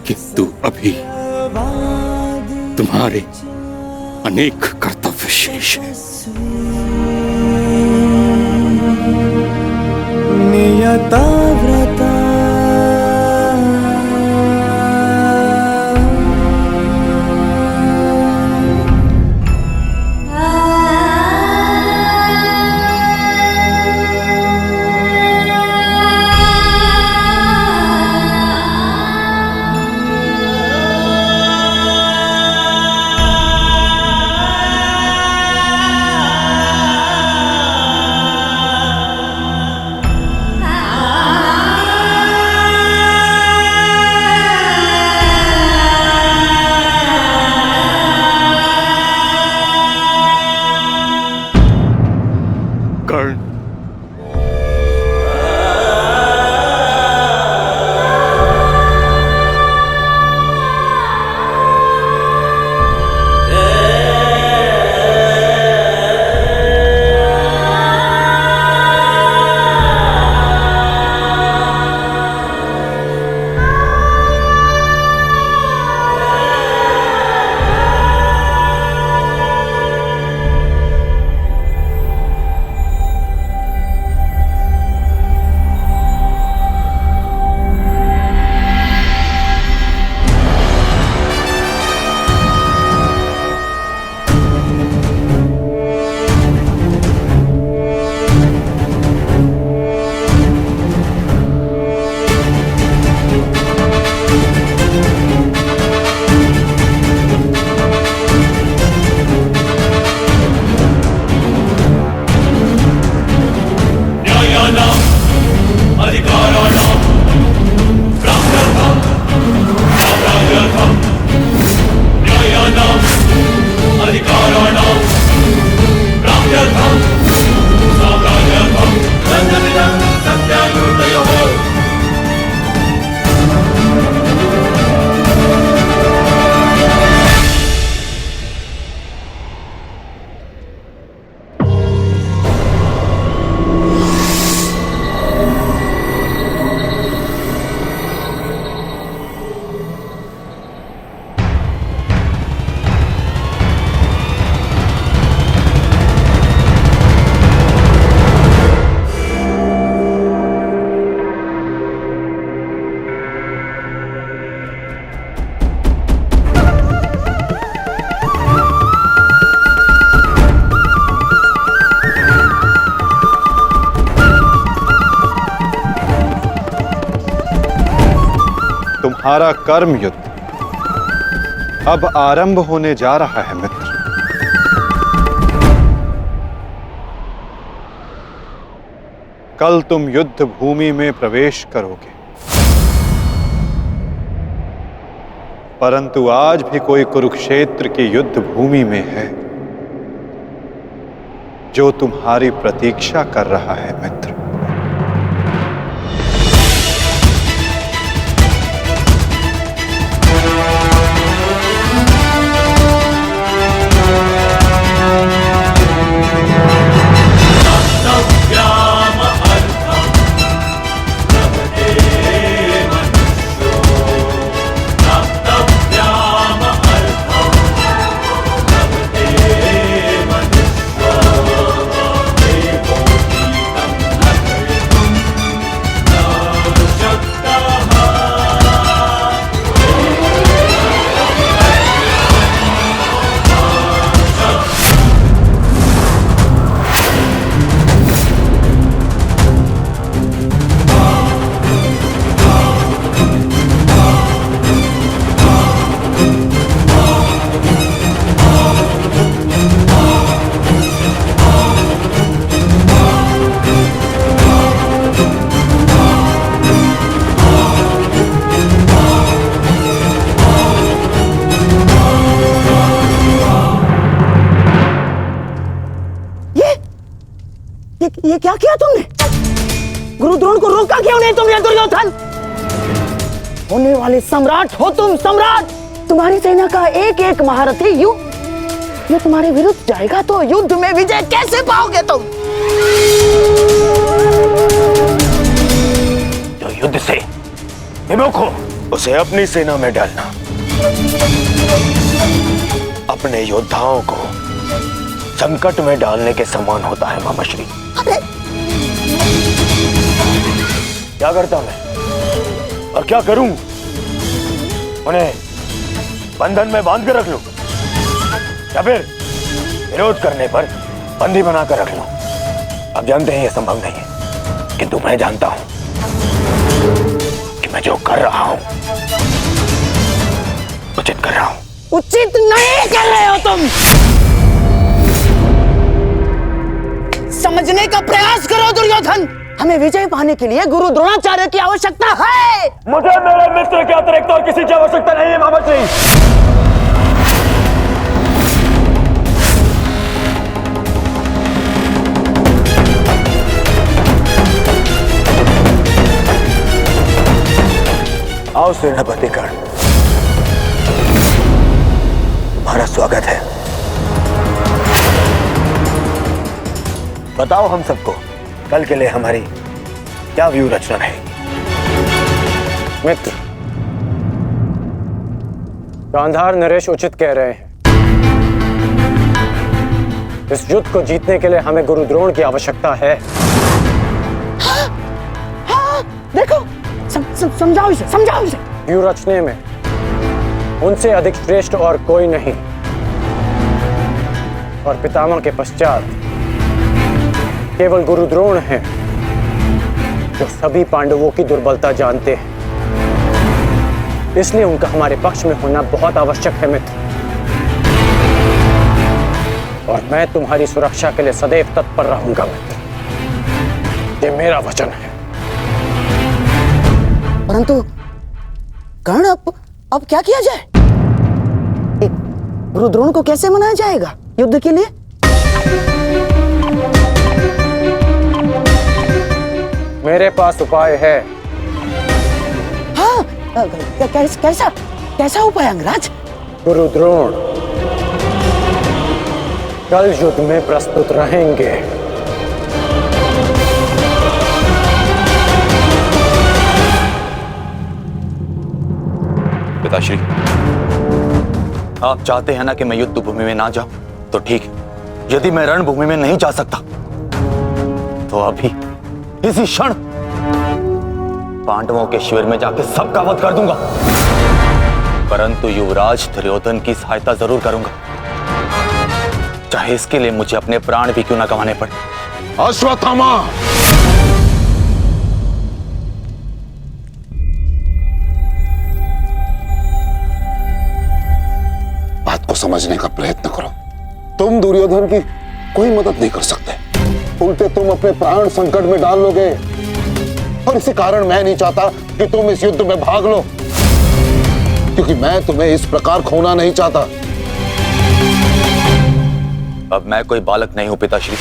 किंतु अभी तुम्हारे अनेक कर्तव्य शेष हैं। नियता व्रता तुम्हारा कर्म युद्ध अब आरंभ होने जा रहा है मित्र। कल तुम युद्ध भूमि में प्रवेश करोगे, परंतु आज भी कोई कुरुक्षेत्र की युद्ध भूमि में है जो तुम्हारी प्रतीक्षा कर रहा है मित्र। ये क्या किया तुमने? गुरुद्रोण को रोका क्यों नहीं तुमने दुर्योधन? होने वाले सम्राट हो तुम, सम्राट। तुम्हारी सेना का एक एक महारथी ये तुम्हारे विरुद्ध जाएगा तो युद्ध में विजय कैसे पाओगे तुम? जो युद्ध से विमुख हो उसे अपनी सेना में डालना अपने योद्धाओं को संकट में डालने के समान होता है मामाश्री। क्या करता मैं और क्या करूं? उन्हें बंधन में बांध कर रख लूं या फिर विरोध करने पर बंदी बनाकर रख लूं? आप जानते हैं यह संभव नहीं है, किंतु मैं जानता हूं कि मैं जो कर रहा हूं उचित कर रहा हूं। उचित नहीं कर रहे हो तुम। समझने का प्रयास करो दुर्योधन। हमें विजय पाने के लिए गुरु द्रोणाचार्य की आवश्यकता है। मुझे मेरे मित्र के अतिरिक्त और किसी की आवश्यकता नहीं है मामाश्री। आओ सेनापति कर्ण, तुम्हारा स्वागत है। बताओ हम सबको कल के लिए हमारी क्या व्यू रचना रहेगी? मित्र, गांधार नरेश उचित कह रहे हैं। इस युद्ध को जीतने के लिए हमें गुरु द्रोण की आवश्यकता है। हाँ, देखो समझाओ इसे, समझाओ इसे। व्यू रचने में उनसे अधिक श्रेष्ठ और कोई नहीं, और पितामह के पश्चात केवल गुरु द्रोण हैं जो सभी पांडवों की दुर्बलता जानते हैं। इसलिए उनका हमारे पक्ष में होना बहुत आवश्यक है मित्र, और मैं तुम्हारी सुरक्षा के लिए सदैव तत्पर रहूंगा मित्र। ये मेरा वचन है। परंतु कर्ण, अब क्या किया जाए? गुरु द्रोण को कैसे मनाया जाएगा युद्ध के लिए? मेरे पास उपाय है। हाँ, कैसा उपाय अंगराज? गुरु द्रोण कल युद्ध में प्रस्तुत रहेंगे। पिताश्री, आप चाहते हैं ना कि मैं युद्ध भूमि में ना जाऊं, तो ठीक है। यदि मैं रणभूमि में नहीं जा सकता तो अभी इसी क्षण पांडवों के शिविर में जाके सबका वध कर दूंगा, परंतु युवराज दुर्योधन की सहायता जरूर करूंगा, चाहे इसके लिए मुझे अपने प्राण भी क्यों ना गंवाने पड़े। अश्वत्थामा, बात को समझने का प्रयत्न करो। तुम दुर्योधन की कोई मदद नहीं कर सकते, उल्टे तुम अपने प्राण संकट में डाल लोगे, और इसी कारण मैं नहीं चाहता कि तुम इस युद्ध में भाग लो, क्योंकि मैं तुम्हें इस प्रकार खोना नहीं चाहता। अब मैं कोई बालक नहीं हूं पिताश्री,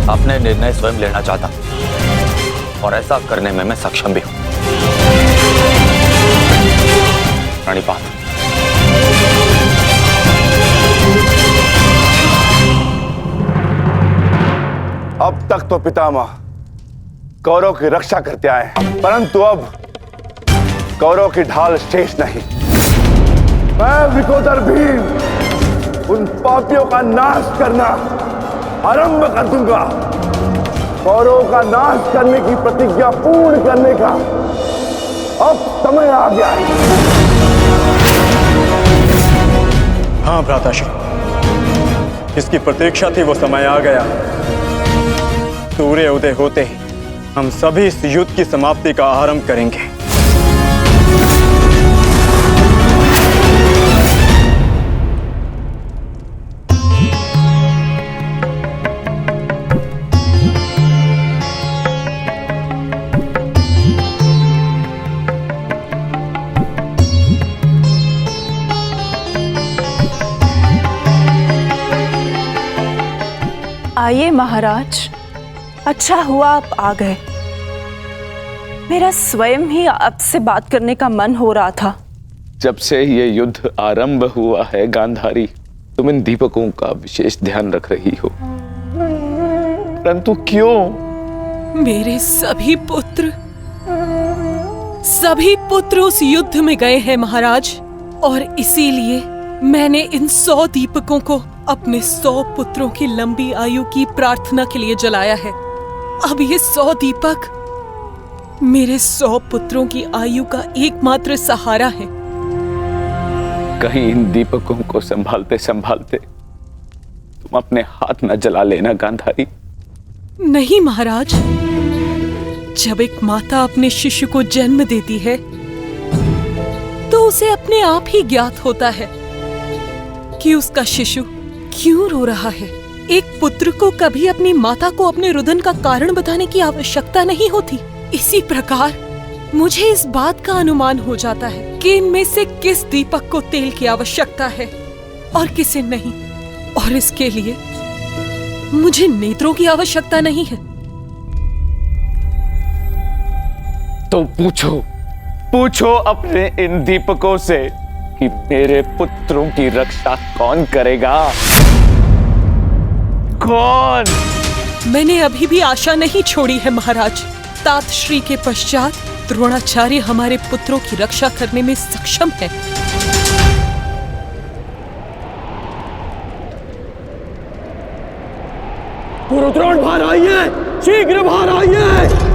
अपने निर्णय स्वयं लेना चाहता, और ऐसा करने में मैं सक्षम भी हूं। प्रणिपात। अब तक तो पितामह कौरव की रक्षा करते आए हैं, परंतु अब कौरव की ढाल शेष नहीं। मैं विकोदर भीम उन पापियों का नाश करना आरंभ कर दूंगा। कौरव का नाश करने की प्रतिज्ञा पूर्ण करने का अब समय आ गया है। हाँ भ्राताश्री, जिसकी प्रतीक्षा थी वो समय आ गया। सूर्य उदय होते ही हम सभी इस युद्ध की समाप्ति का आरंभ करेंगे। आइए महाराज, अच्छा हुआ आप आ गए। मेरा स्वयं ही आपसे बात करने का मन हो रहा था। जब से ये युद्ध आरंभ हुआ है गांधारी, तुम इन दीपकों का विशेष ध्यान रख रही हो, परंतु क्यों? मेरे सभी पुत्र उस युद्ध में गए हैं महाराज, और इसीलिए मैंने इन 100 दीपकों को अपने 100 पुत्रों की लंबी आयु की प्रार्थना के लिए जलाया है। अब ये 100 दीपक मेरे 100 पुत्रों की आयु का एकमात्र सहारा है। कहीं इन दीपकों को संभालते संभालते तुम अपने हाथ न जला लेना गांधारी। नहीं महाराज, जब एक माता अपने शिशु को जन्म देती है तो उसे अपने आप ही ज्ञात होता है कि उसका शिशु क्यों रो रहा है। एक पुत्र को कभी अपनी माता को अपने रुदन का कारण बताने की आवश्यकता नहीं होती। इसी प्रकार मुझे इस बात का अनुमान हो जाता है कि इनमें से किस दीपक को तेल की आवश्यकता है और किसे नहीं, और इसके लिए मुझे नेत्रों की आवश्यकता नहीं है। तो पूछो अपने इन दीपकों से कि मेरे पुत्रों की रक्षा कौन करेगा? कौन? मैंने अभी भी आशा नहीं छोड़ी है महाराज। तात श्री के पश्चात द्रोणाचार्य हमारे पुत्रों की रक्षा करने में सक्षम है। द्रोण बाहर आइए, शीघ्र बाहर आइए।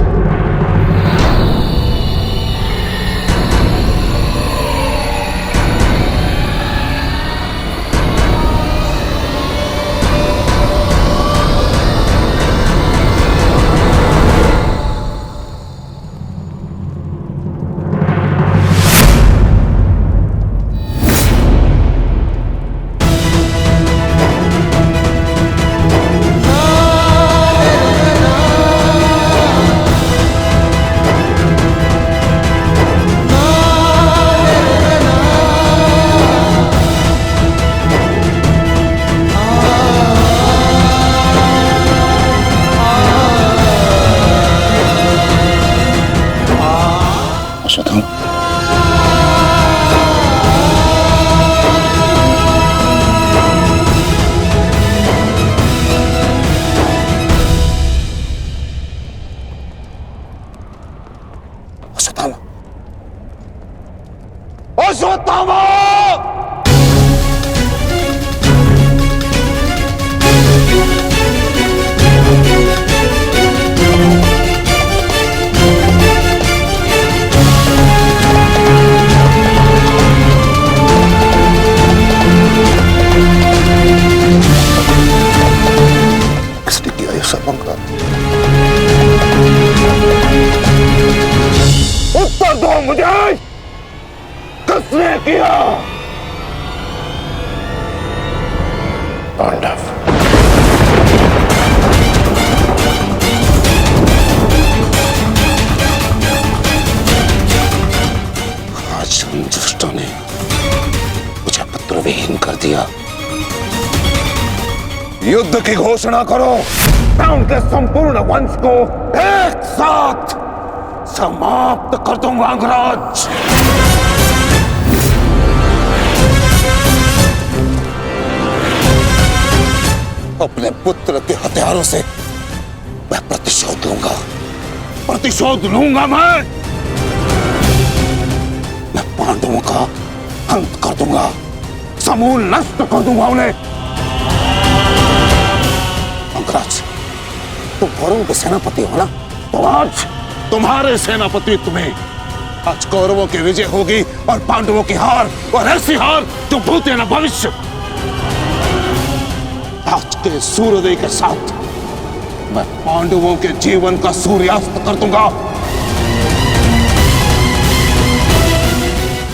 उत्तर दो मुझे, किसने किया? पांडव। आज उन दुष्टों ने मुझे पुत्रविहीन कर दिया। युद्ध की घोषणा करो, मैं उनके संपूर्ण वंश को एक साथ समाप्त कर दूंगा अंगराज। अपने पुत्र के हथियारों से मैं प्रतिशोध लूंगा मैं पांडवों का अंत कर दूंगा, समूल नष्ट कर दूंगा उन्हें। अंगराज, तुम कौरवों के सेनापति हो ना, तो आज तुम्हारे सेनापति तुम्हें आज कौरवों की विजय होगी और पांडवों की हार, और ऐसी हार जो भूत न भविष्य। आज के सूर्योदय के साथ मैं पांडवों के जीवन का सूर्यास्त कर दूंगा।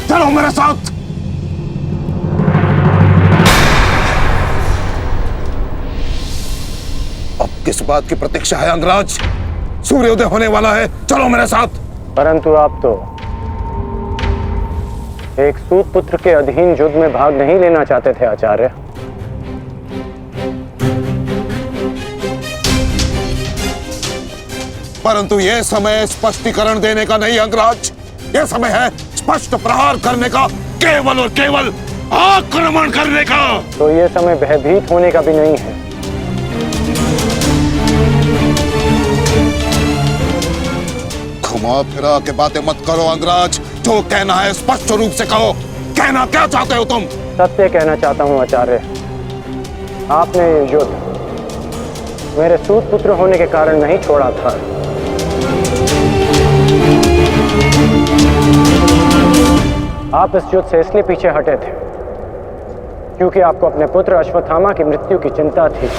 चलो मेरे साथ। अब किस बात की प्रतीक्षा है अंगराज? सूर्योदय होने वाला है, चलो मेरे साथ। परंतु आप तो एक सूत पुत्र के अधीन युद्ध में भाग नहीं लेना चाहते थे आचार्य। परंतु यह समय स्पष्टीकरण देने का नहीं अंगराज, यह समय है स्पष्ट प्रहार करने का, केवल और केवल आक्रमण करने का। तो ये समय भयभीत होने का भी नहीं है। घुमा फिरा के बातें मत करो अंगराज, जो कहना है स्पष्ट रूप से कहो। कहना क्या चाहते हो तुम? सत्य कहना चाहता हूँ आचार्य। आपने ये युद्ध मेरे सूत पुत्र होने के कारण नहीं छोड़ा था। आप इस युद्ध से इसलिए पीछे हटे थे क्योंकि आपको अपने पुत्र अश्वत्थामा की मृत्यु की चिंता थी।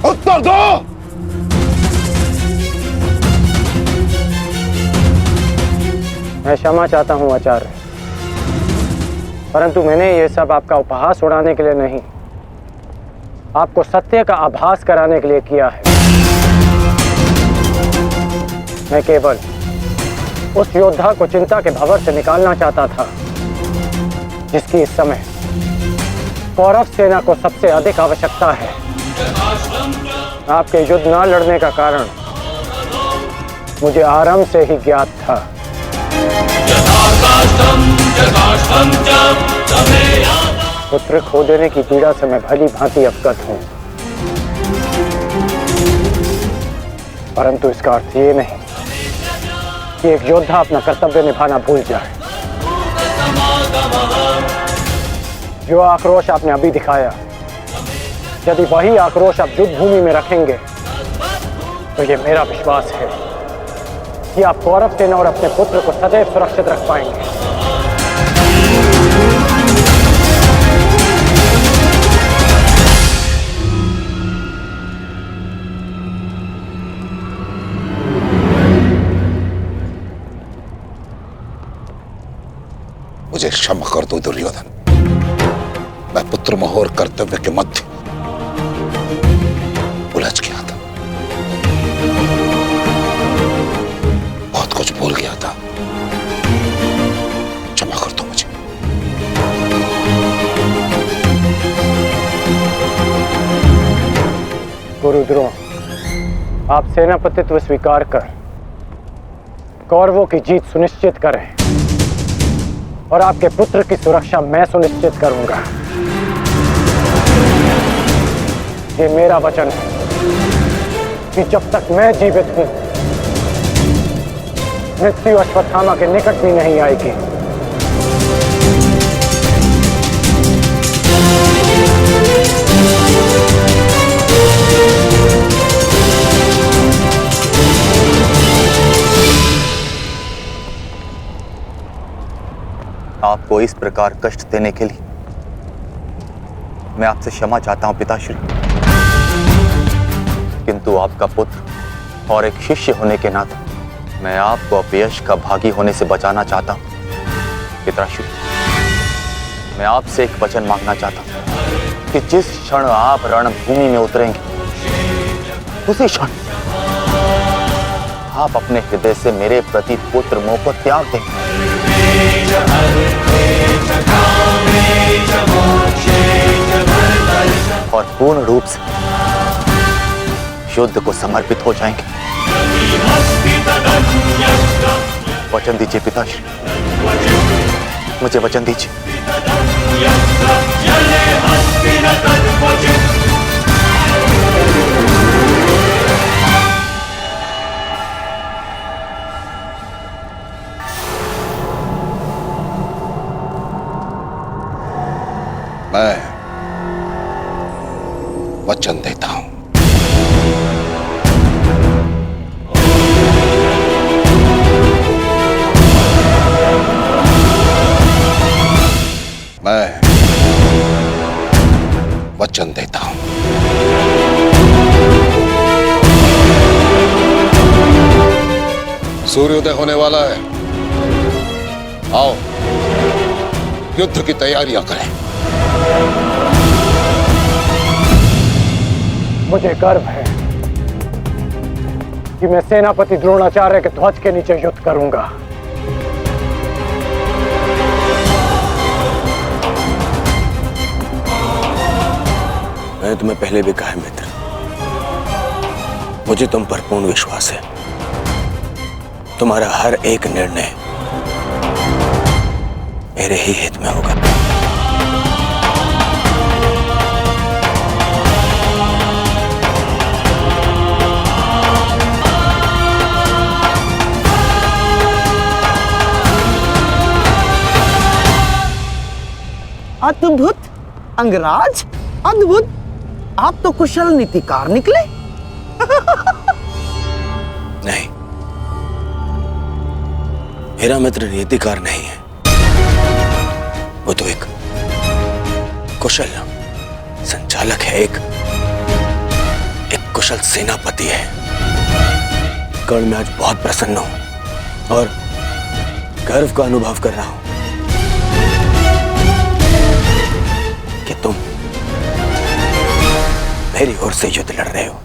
उत्तर दो। मैं क्षमा चाहता हूँ आचार्य, परंतु मैंने ये सब आपका उपहास उड़ाने के लिए नहीं, आपको सत्य का आभास कराने के लिए किया है। मैं केवल उस योद्धा को चिंता के भंवर से निकालना चाहता था जिसकी इस समय कौरव सेना को सबसे अधिक आवश्यकता है। आपके युद्ध न लड़ने का कारण मुझे आरंभ से ही ज्ञात था। पुत्र खो देने की पीड़ा से मैं भली भांति अवगत हूं, परंतु इसका अर्थ ये नहीं कि एक योद्धा अपना कर्तव्य निभाना भूल जाए। जो आक्रोश आपने अभी दिखाया, यदि वही आक्रोश आप युद्ध भूमि में रखेंगे तो ये मेरा विश्वास है कि आप कौरव सेना और अपने पुत्र को सदैव सुरक्षित रख पाएंगे। मुझे क्षमा कर दो दुर्योधन, मैं पुत्र मोह और कर्तव्य के मध्य उलझ गया था, बहुत कुछ भूल गया था। क्षमा कर दो मुझे। गुरुद्रोण, आप सेनापतित्व स्वीकार कर कौरवों की जीत सुनिश्चित करें और आपके पुत्र की सुरक्षा मैं सुनिश्चित करूंगा। ये मेरा वचन है कि जब तक मैं जीवित हूं, मृत्यु अश्वत्थामा के निकट भी नहीं आएगी। आपको इस प्रकार कष्ट देने के लिए मैं आपसे क्षमा चाहता हूं पिताश्री, किंतु आपका पुत्र और एक शिष्य होने के नाते मैं आपको अपयश का भागी होने से बचाना चाहता हूं। पिताश्री, मैं आपसे एक वचन मांगना चाहता हूं कि जिस क्षण आप रणभूमि में उतरेंगे, उसी क्षण आप अपने हृदय से मेरे प्रति पुत्र मोह को त्याग दें और पूर्ण रूप से युद्ध को समर्पित हो जाएंगे। वचन दीजिए पिताश्री, मुझे वचन दीजिए। मैं वचन देता हूं। मैं वचन देता हूं। सूर्योदय होने वाला है। आओ युद्ध की तैयारियां करें। मुझे गर्व है कि मैं सेनापति द्रोणाचार्य के ध्वज के नीचे युद्ध करूंगा। मैंने तुम्हें पहले भी कहा है मित्र, मुझे तुम पर पूर्ण विश्वास है। तुम्हारा हर एक निर्णय मेरे ही हित में होगा। अद्भुत अंगराज, अद्भुत। आप तो कुशल नीतिकार निकले। नहीं, मेरा मित्र नीतिकार नहीं है, वो तो एक कुशल संचालक है, एक कुशल सेनापति है। कर्ण मैं आज बहुत प्रसन्न हूं और गर्व का अनुभव कर रहा हूं कि तुम मेरी ओर से युद्ध लड़ रहे हो।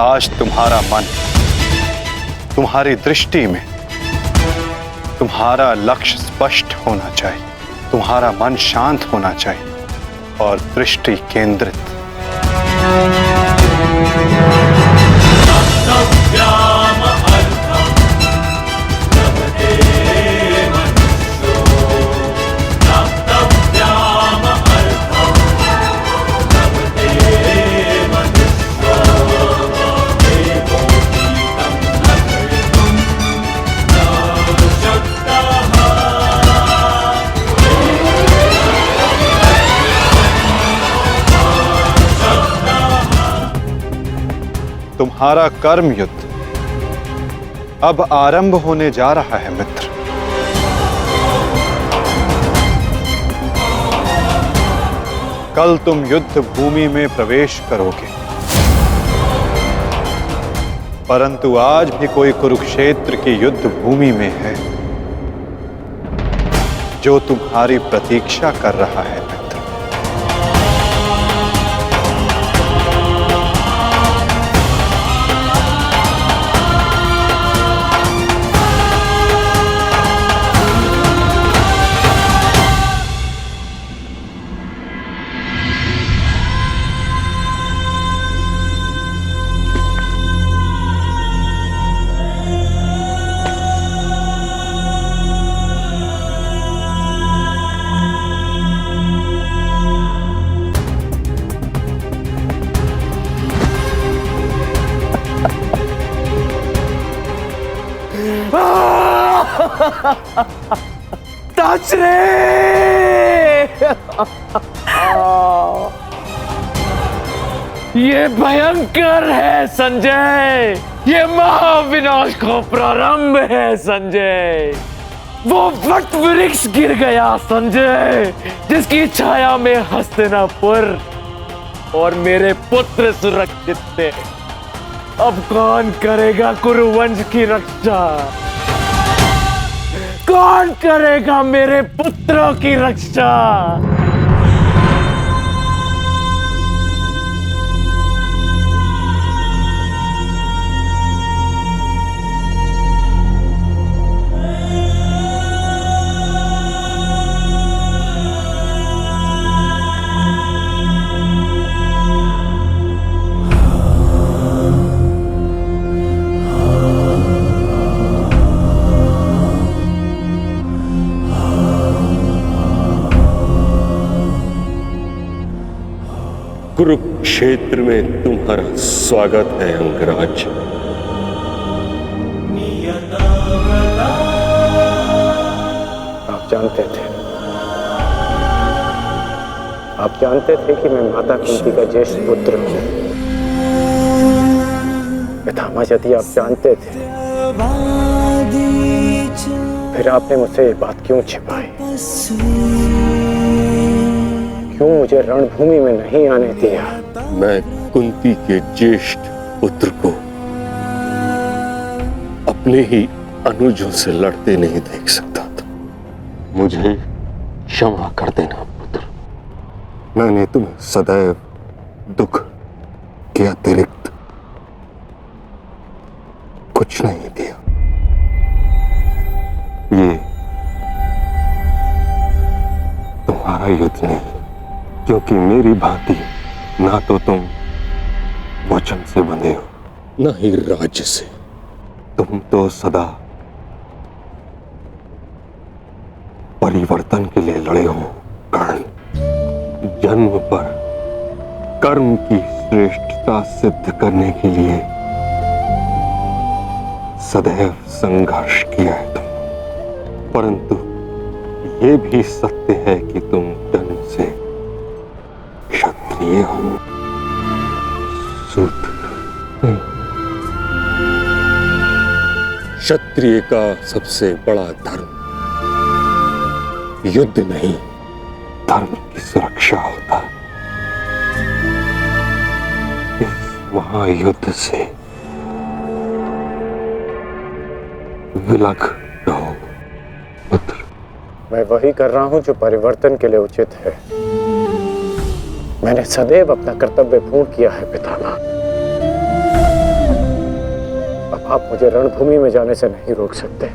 आज तुम्हारा मन, तुम्हारी दृष्टि में तुम्हारा लक्ष्य स्पष्ट होना चाहिए, तुम्हारा मन शांत होना चाहिए और दृष्टि केंद्रित। तुम्हारा कर्म युद्ध अब आरंभ होने जा रहा है मित्र। कल तुम युद्ध भूमि में प्रवेश करोगे, परंतु आज भी कोई कुरुक्षेत्र की युद्ध भूमि में है जो तुम्हारी प्रतीक्षा कर रहा है मित्र। टच रे। ये भयंकर है संजय, ये महाविनाश का प्रारंभ है संजय। वो वट वृक्ष गिर गया संजय, जिसकी छाया में हस्तिनापुर और मेरे पुत्र सुरक्षित थे। अब कौन करेगा कुरुवंश की रक्षा? कौन करेगा मेरे पुत्रों की रक्षा? कुरुक्षेत्र में तुम्हारा स्वागत है अंगराज। आप जानते थे, आप जानते थे कि मैं माता कुंती का ज्येष्ठ पुत्र हूं। पितामह यदि आप जानते थे, फिर आपने मुझसे ये बात क्यों छिपाई? क्यों मुझे रणभूमि में नहीं आने दिया? मैं कुंती के ज्येष्ठ पुत्र को अपने ही अनुजों से लड़ते नहीं देख सकता था। मुझे क्षमा कर देना पुत्र। मैंने तुम्हें सदैव दुख के अतिरिक्त कुछ नहीं दिया। ये तुम्हारा युद्ध नहीं, क्योंकि मेरी भांति ना तो तुम वचन से बंधे हो, ना ही राज्य से। तुम तो सदा परिवर्तन के लिए लड़े हो कर्ण। जन्म पर कर्म की श्रेष्ठता सिद्ध करने के लिए सदैव संघर्ष किया है तुम। परंतु ये भी सत्य है कि तुम जन्म से क्षत्रिय हो, शूद्र नहीं। क्षत्रिय का सबसे बड़ा धर्म युद्ध नहीं, धर्म की सुरक्षा होता है। इस महायुद्ध से विलग रहो पुत्र। मैं वही कर रहा हूं जो परिवर्तन के लिए उचित है। मैंने सदैव अपना कर्तव्य पूर्ण किया है पितामह। अब आप मुझे रणभूमि में जाने से नहीं रोक सकते।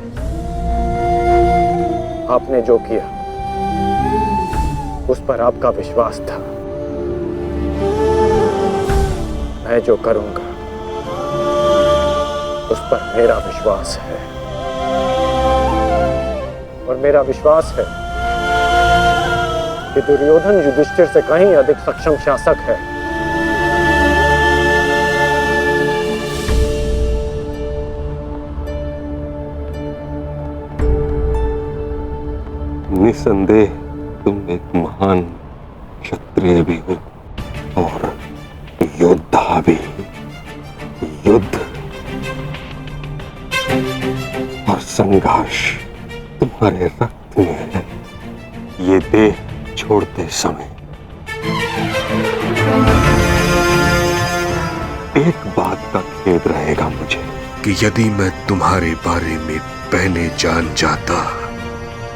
आपने जो किया उस पर आपका विश्वास था। मैं जो करूंगा उस पर मेरा विश्वास है, और मेरा विश्वास है कि दुर्योधन युधिष्ठिर से कहीं अधिक सक्षम शासक है। निसंदेह तुम एक महान क्षत्रिय भी हो और योद्धा भी। युद्ध और संघर्ष तुम्हारे रक्त में है। ये देह छोड़ते समय एक बात का खेद रहेगा मुझे कि यदि मैं तुम्हारे बारे में पहले जान जाता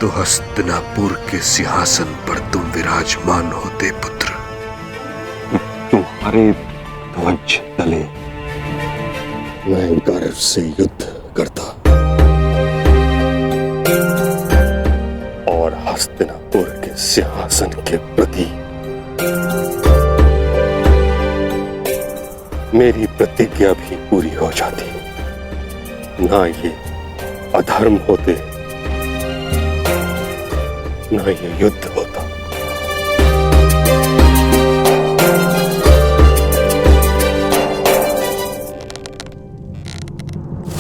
तो हस्तिनापुर के सिंहासन पर तुम विराजमान होते पुत्र। तुम्हारे ध्वज तले मैं गर्व से युद्ध करता और हस्तिनापुर के सिंहासन के प्रति मेरी प्रतिज्ञा भी पूरी हो जाती। ना ये अधर्म होते, ना ये युद्ध होता।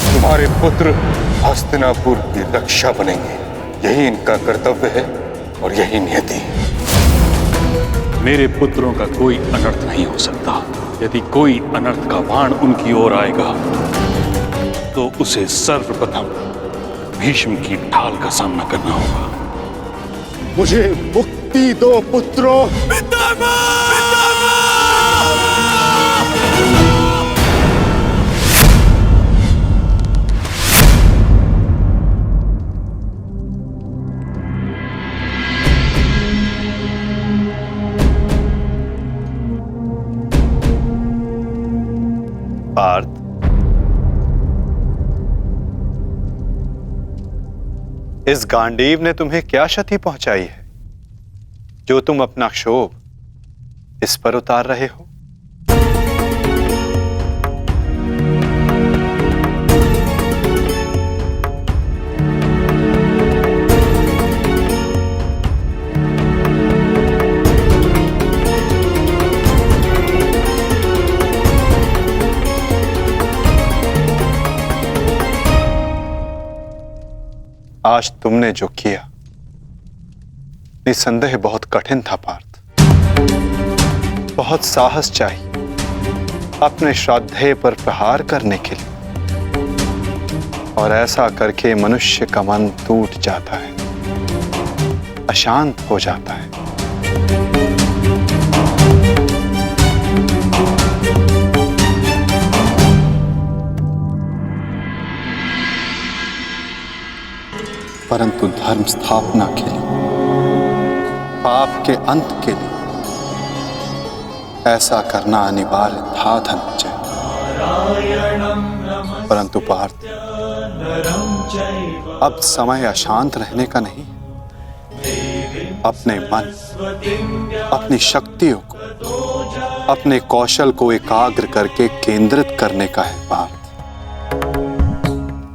तुम्हारे पुत्र हस्तिनापुर की रक्षा बनेंगे, यही इनका कर्तव्य है और यही नियति। मेरे पुत्रों का कोई अनर्थ नहीं हो सकता। यदि कोई अनर्थ का बाण उनकी ओर आएगा तो उसे सर्वप्रथम भीष्म की ढाल का सामना करना होगा। मुझे मुक्ति दो पुत्रों। पार्थ, इस गांडीव ने तुम्हें क्या क्षति पहुंचाई है जो तुम अपना क्षोभ इस पर उतार रहे हो? आज तुमने जो किया निसंदेह बहुत कठिन था पार्थ। बहुत साहस चाहिए अपने श्राद्धेय पर प्रहार करने के लिए, और ऐसा करके मनुष्य का मन टूट जाता है, अशांत हो जाता है। परंतु धर्म स्थापना के लिए, पाप के अंत के लिए ऐसा करना अनिवार्य था धनंजय। परंतु पार्थ, अब समय अशांत रहने का नहीं, अपने मन, अपनी शक्तियों को, अपने कौशल को एकाग्र करके केंद्रित करने का है पार्थ।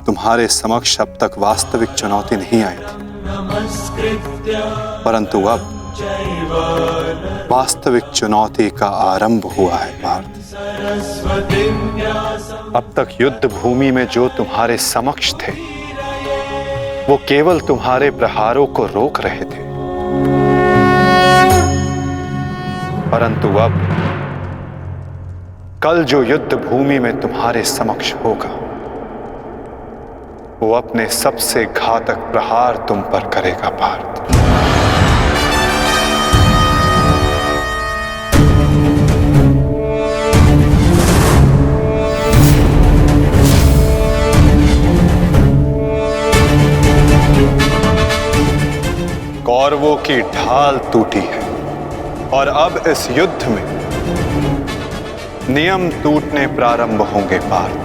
तुम्हारे समक्ष अब तक वास्तविक चुनौती नहीं आई थी, परंतु अब वास्तविक चुनौती का आरंभ हुआ है पार्थ। अब तक युद्ध भूमि में जो तुम्हारे समक्ष थे वो केवल तुम्हारे प्रहारों को रोक रहे थे, परंतु अब कल जो युद्ध भूमि में तुम्हारे समक्ष होगा वो अपने सबसे घातक प्रहार तुम पर करेगा पार्थ। कौरवों की ढाल टूटी है और अब इस युद्ध में नियम टूटने प्रारंभ होंगे पार्थ।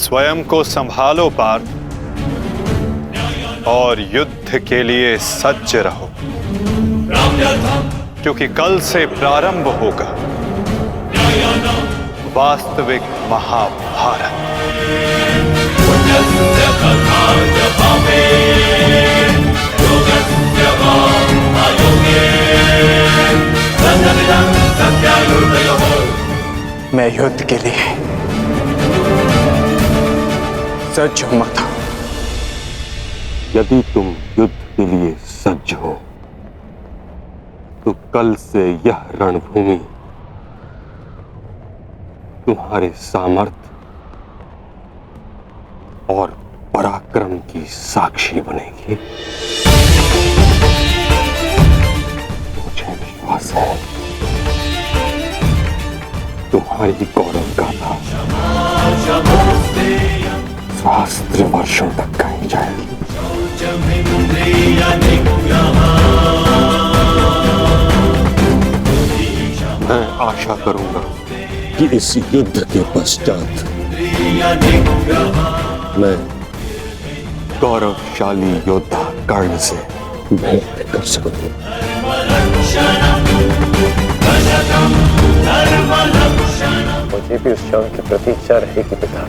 स्वयं को संभालो पार्थ और युद्ध के लिए सज्ज रहो, क्योंकि कल से प्रारंभ होगा वास्तविक महाभारत। मैं युद्ध के लिए सज्ज हूं माता। यदि तुम युद्ध के लिए सज्ज हो तो कल से यह रणभूमि तुम्हारे सामर्थ्य और पराक्रम की साक्षी बनेगी। मुझे विश्वास है तुम्हारी गौरव गाथा सहस्त्र वर्षों तक कही जाएगी। मैं आशा करूंगा कि इस युद्ध के पश्चात मैं गौरवशाली योद्धा कर्ण से भेंट कर सकूं। मुझे भी उस क्षण की प्रतीक्षा रहेगी पिता।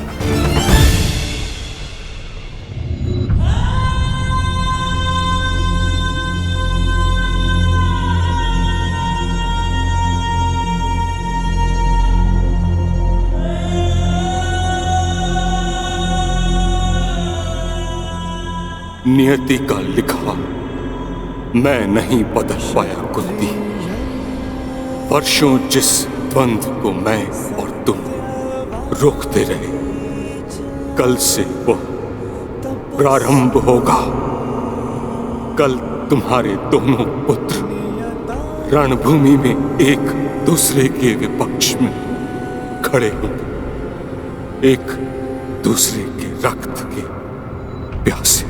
नियति का लिखा मैं नहीं बदल पाया कुंती। वर्षों जिस द्वंद को मैं और तुम रोकते रहे, कल से वो प्रारंभ होगा। कल तुम्हारे दोनों पुत्र रणभूमि में एक दूसरे के विपक्ष में खड़े होंगे, एक दूसरे के रक्त के प्यासे।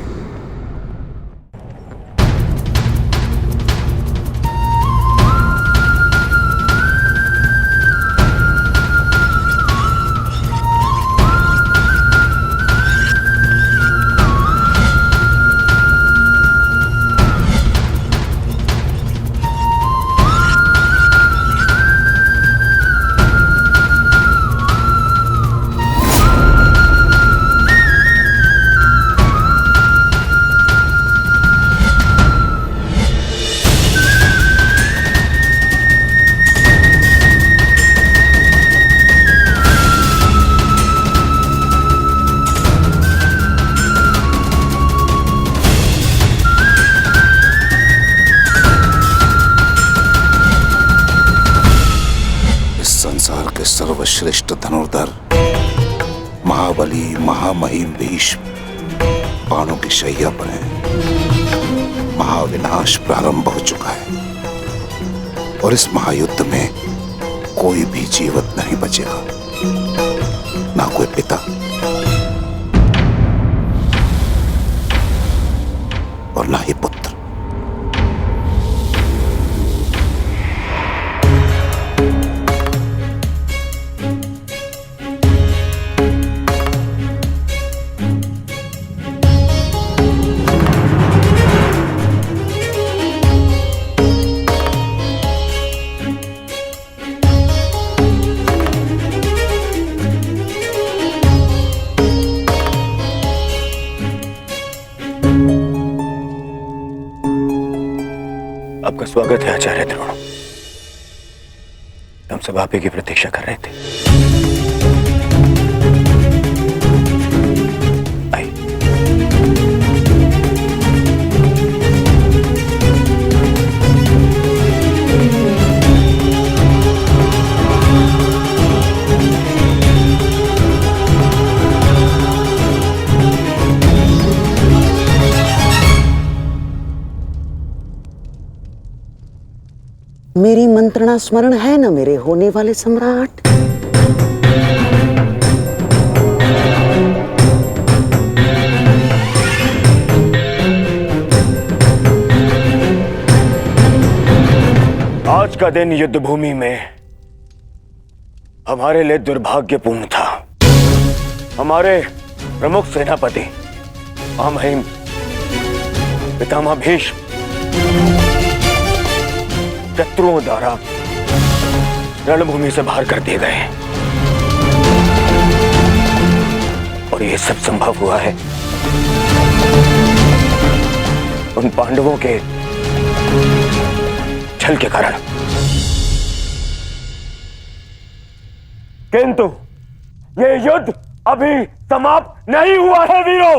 सर्वश्रेष्ठ धनुर्धर महाबली महामहिम भीष्म बाणों की शैया पर है। महाविनाश प्रारंभ हो चुका है और इस महायुद्ध में कोई भी जीवित नहीं बचेगा, ना कोई पिता और ना ही पुत्र। आपका स्वागत है आचार्य द्रोण। हम सब आप ही की प्रतीक्षा कर रहे थे। मेरी मंत्रणा स्मरण है ना मेरे होने वाले सम्राट? आज का दिन युद्ध भूमि में हमारे लिए दुर्भाग्यपूर्ण था। हमारे प्रमुख सेनापति महामहिम पितामह भीष्म शत्रुओं द्वारा रणभूमि से बाहर कर दिए गए और यह सब संभव हुआ है उन पांडवों के छल के कारण। किंतु यह युद्ध अभी समाप्त नहीं हुआ है वीरों।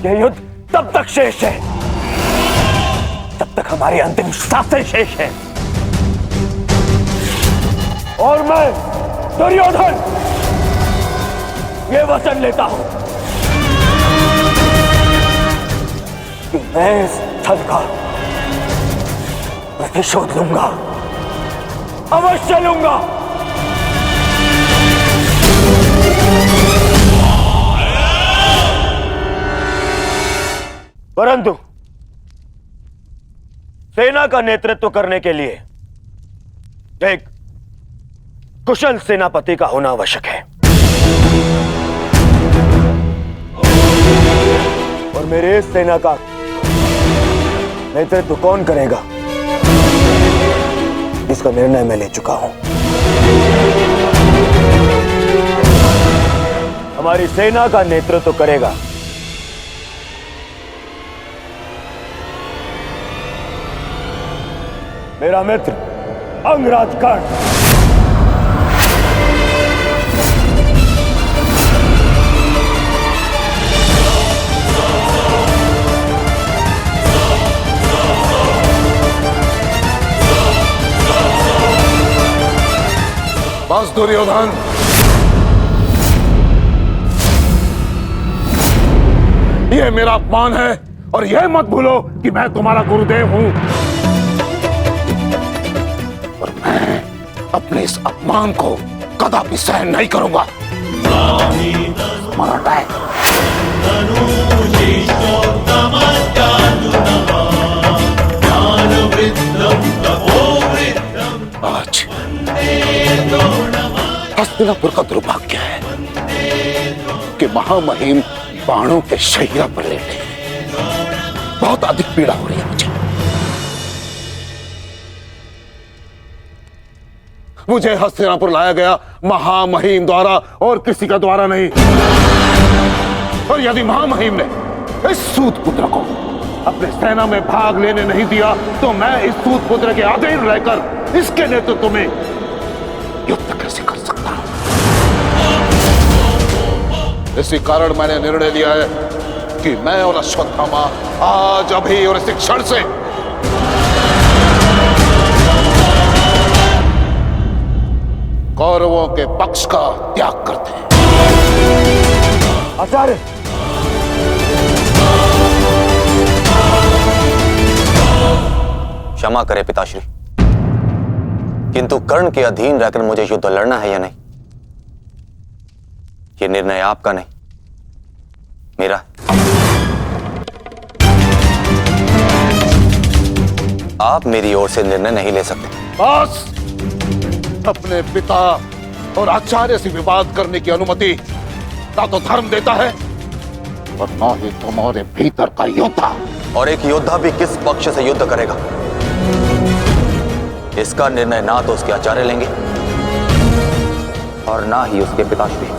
यह युद्ध तब तक शेष है तब तक हमारी अंतिम सांसें शेष है। और मैं दुर्योधन ये वचन लेता हूं कि मैं इस छल का प्रतिशोध लूंगा, अवश्य लूंगा। परंतु सेना का नेतृत्व करने के लिए एक कुशल सेनापति का होना आवश्यक है और मेरे इस सेना का नेतृत्व कौन करेगा इसका निर्णय मैं ले चुका हूं। हमारी सेना का नेतृत्व करेगा मेरा मित्र अंगराज कर्ण। दुर्योधन, ये मेरा अपमान है और यह मत भूलो कि मैं तुम्हारा गुरुदेव हूं। और मैं अपने इस अपमान को कदापि सहन नहीं करूंगा। मरण है। आज हस्तिनापुर का दुर्भाग्य है कि महामहिम बाणों के शैया पर लेटे हैं। बहुत अधिक पीड़ा हो रही है मुझे हस्तिनापुर लाया गया महामहिम द्वारा और किसी का द्वारा नहीं। और यदि महामहिम ने इस सूत पुत्र को अपने सेना में भाग लेने नहीं दिया तो मैं इस सूत पुत्र के अधीन रहकर इसके नेतृत्व में युद्ध कैसे कर सकता हूं। इसी कारण मैंने निर्णय लिया है कि मैं और अश्वत्थामा आज अभी और इस क्षण से कौरवों के पक्ष का त्याग करते हैं। आचार्य, क्षमा करें पिताश्री, किंतु कर्ण के अधीन रहकर मुझे युद्ध लड़ना है या नहीं, ये निर्णय आपका नहीं, मेरा है। आप मेरी ओर से निर्णय नहीं ले सकते। बस, अपने पिता और आचार्य से विवाद करने की अनुमति ना तो धर्म देता है और ना ही तुम्हारे भीतर का योद्धा। और एक योद्धा भी किस पक्ष से युद्ध करेगा, इसका निर्णय ना तो उसके आचार्य लेंगे और ना ही उसके पिताश्री।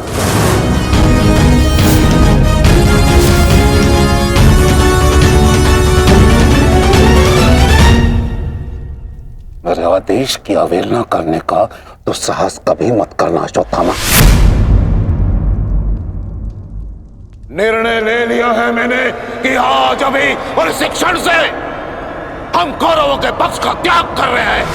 मेरे आदेश की अवहेलना करने का तो साहस कभी मत करना अश्वत्थामा। निर्णय ले लिया है मैंने कि आज अभी और इस क्षण से हम कौरवों के पक्ष का त्याग कर रहे हैं।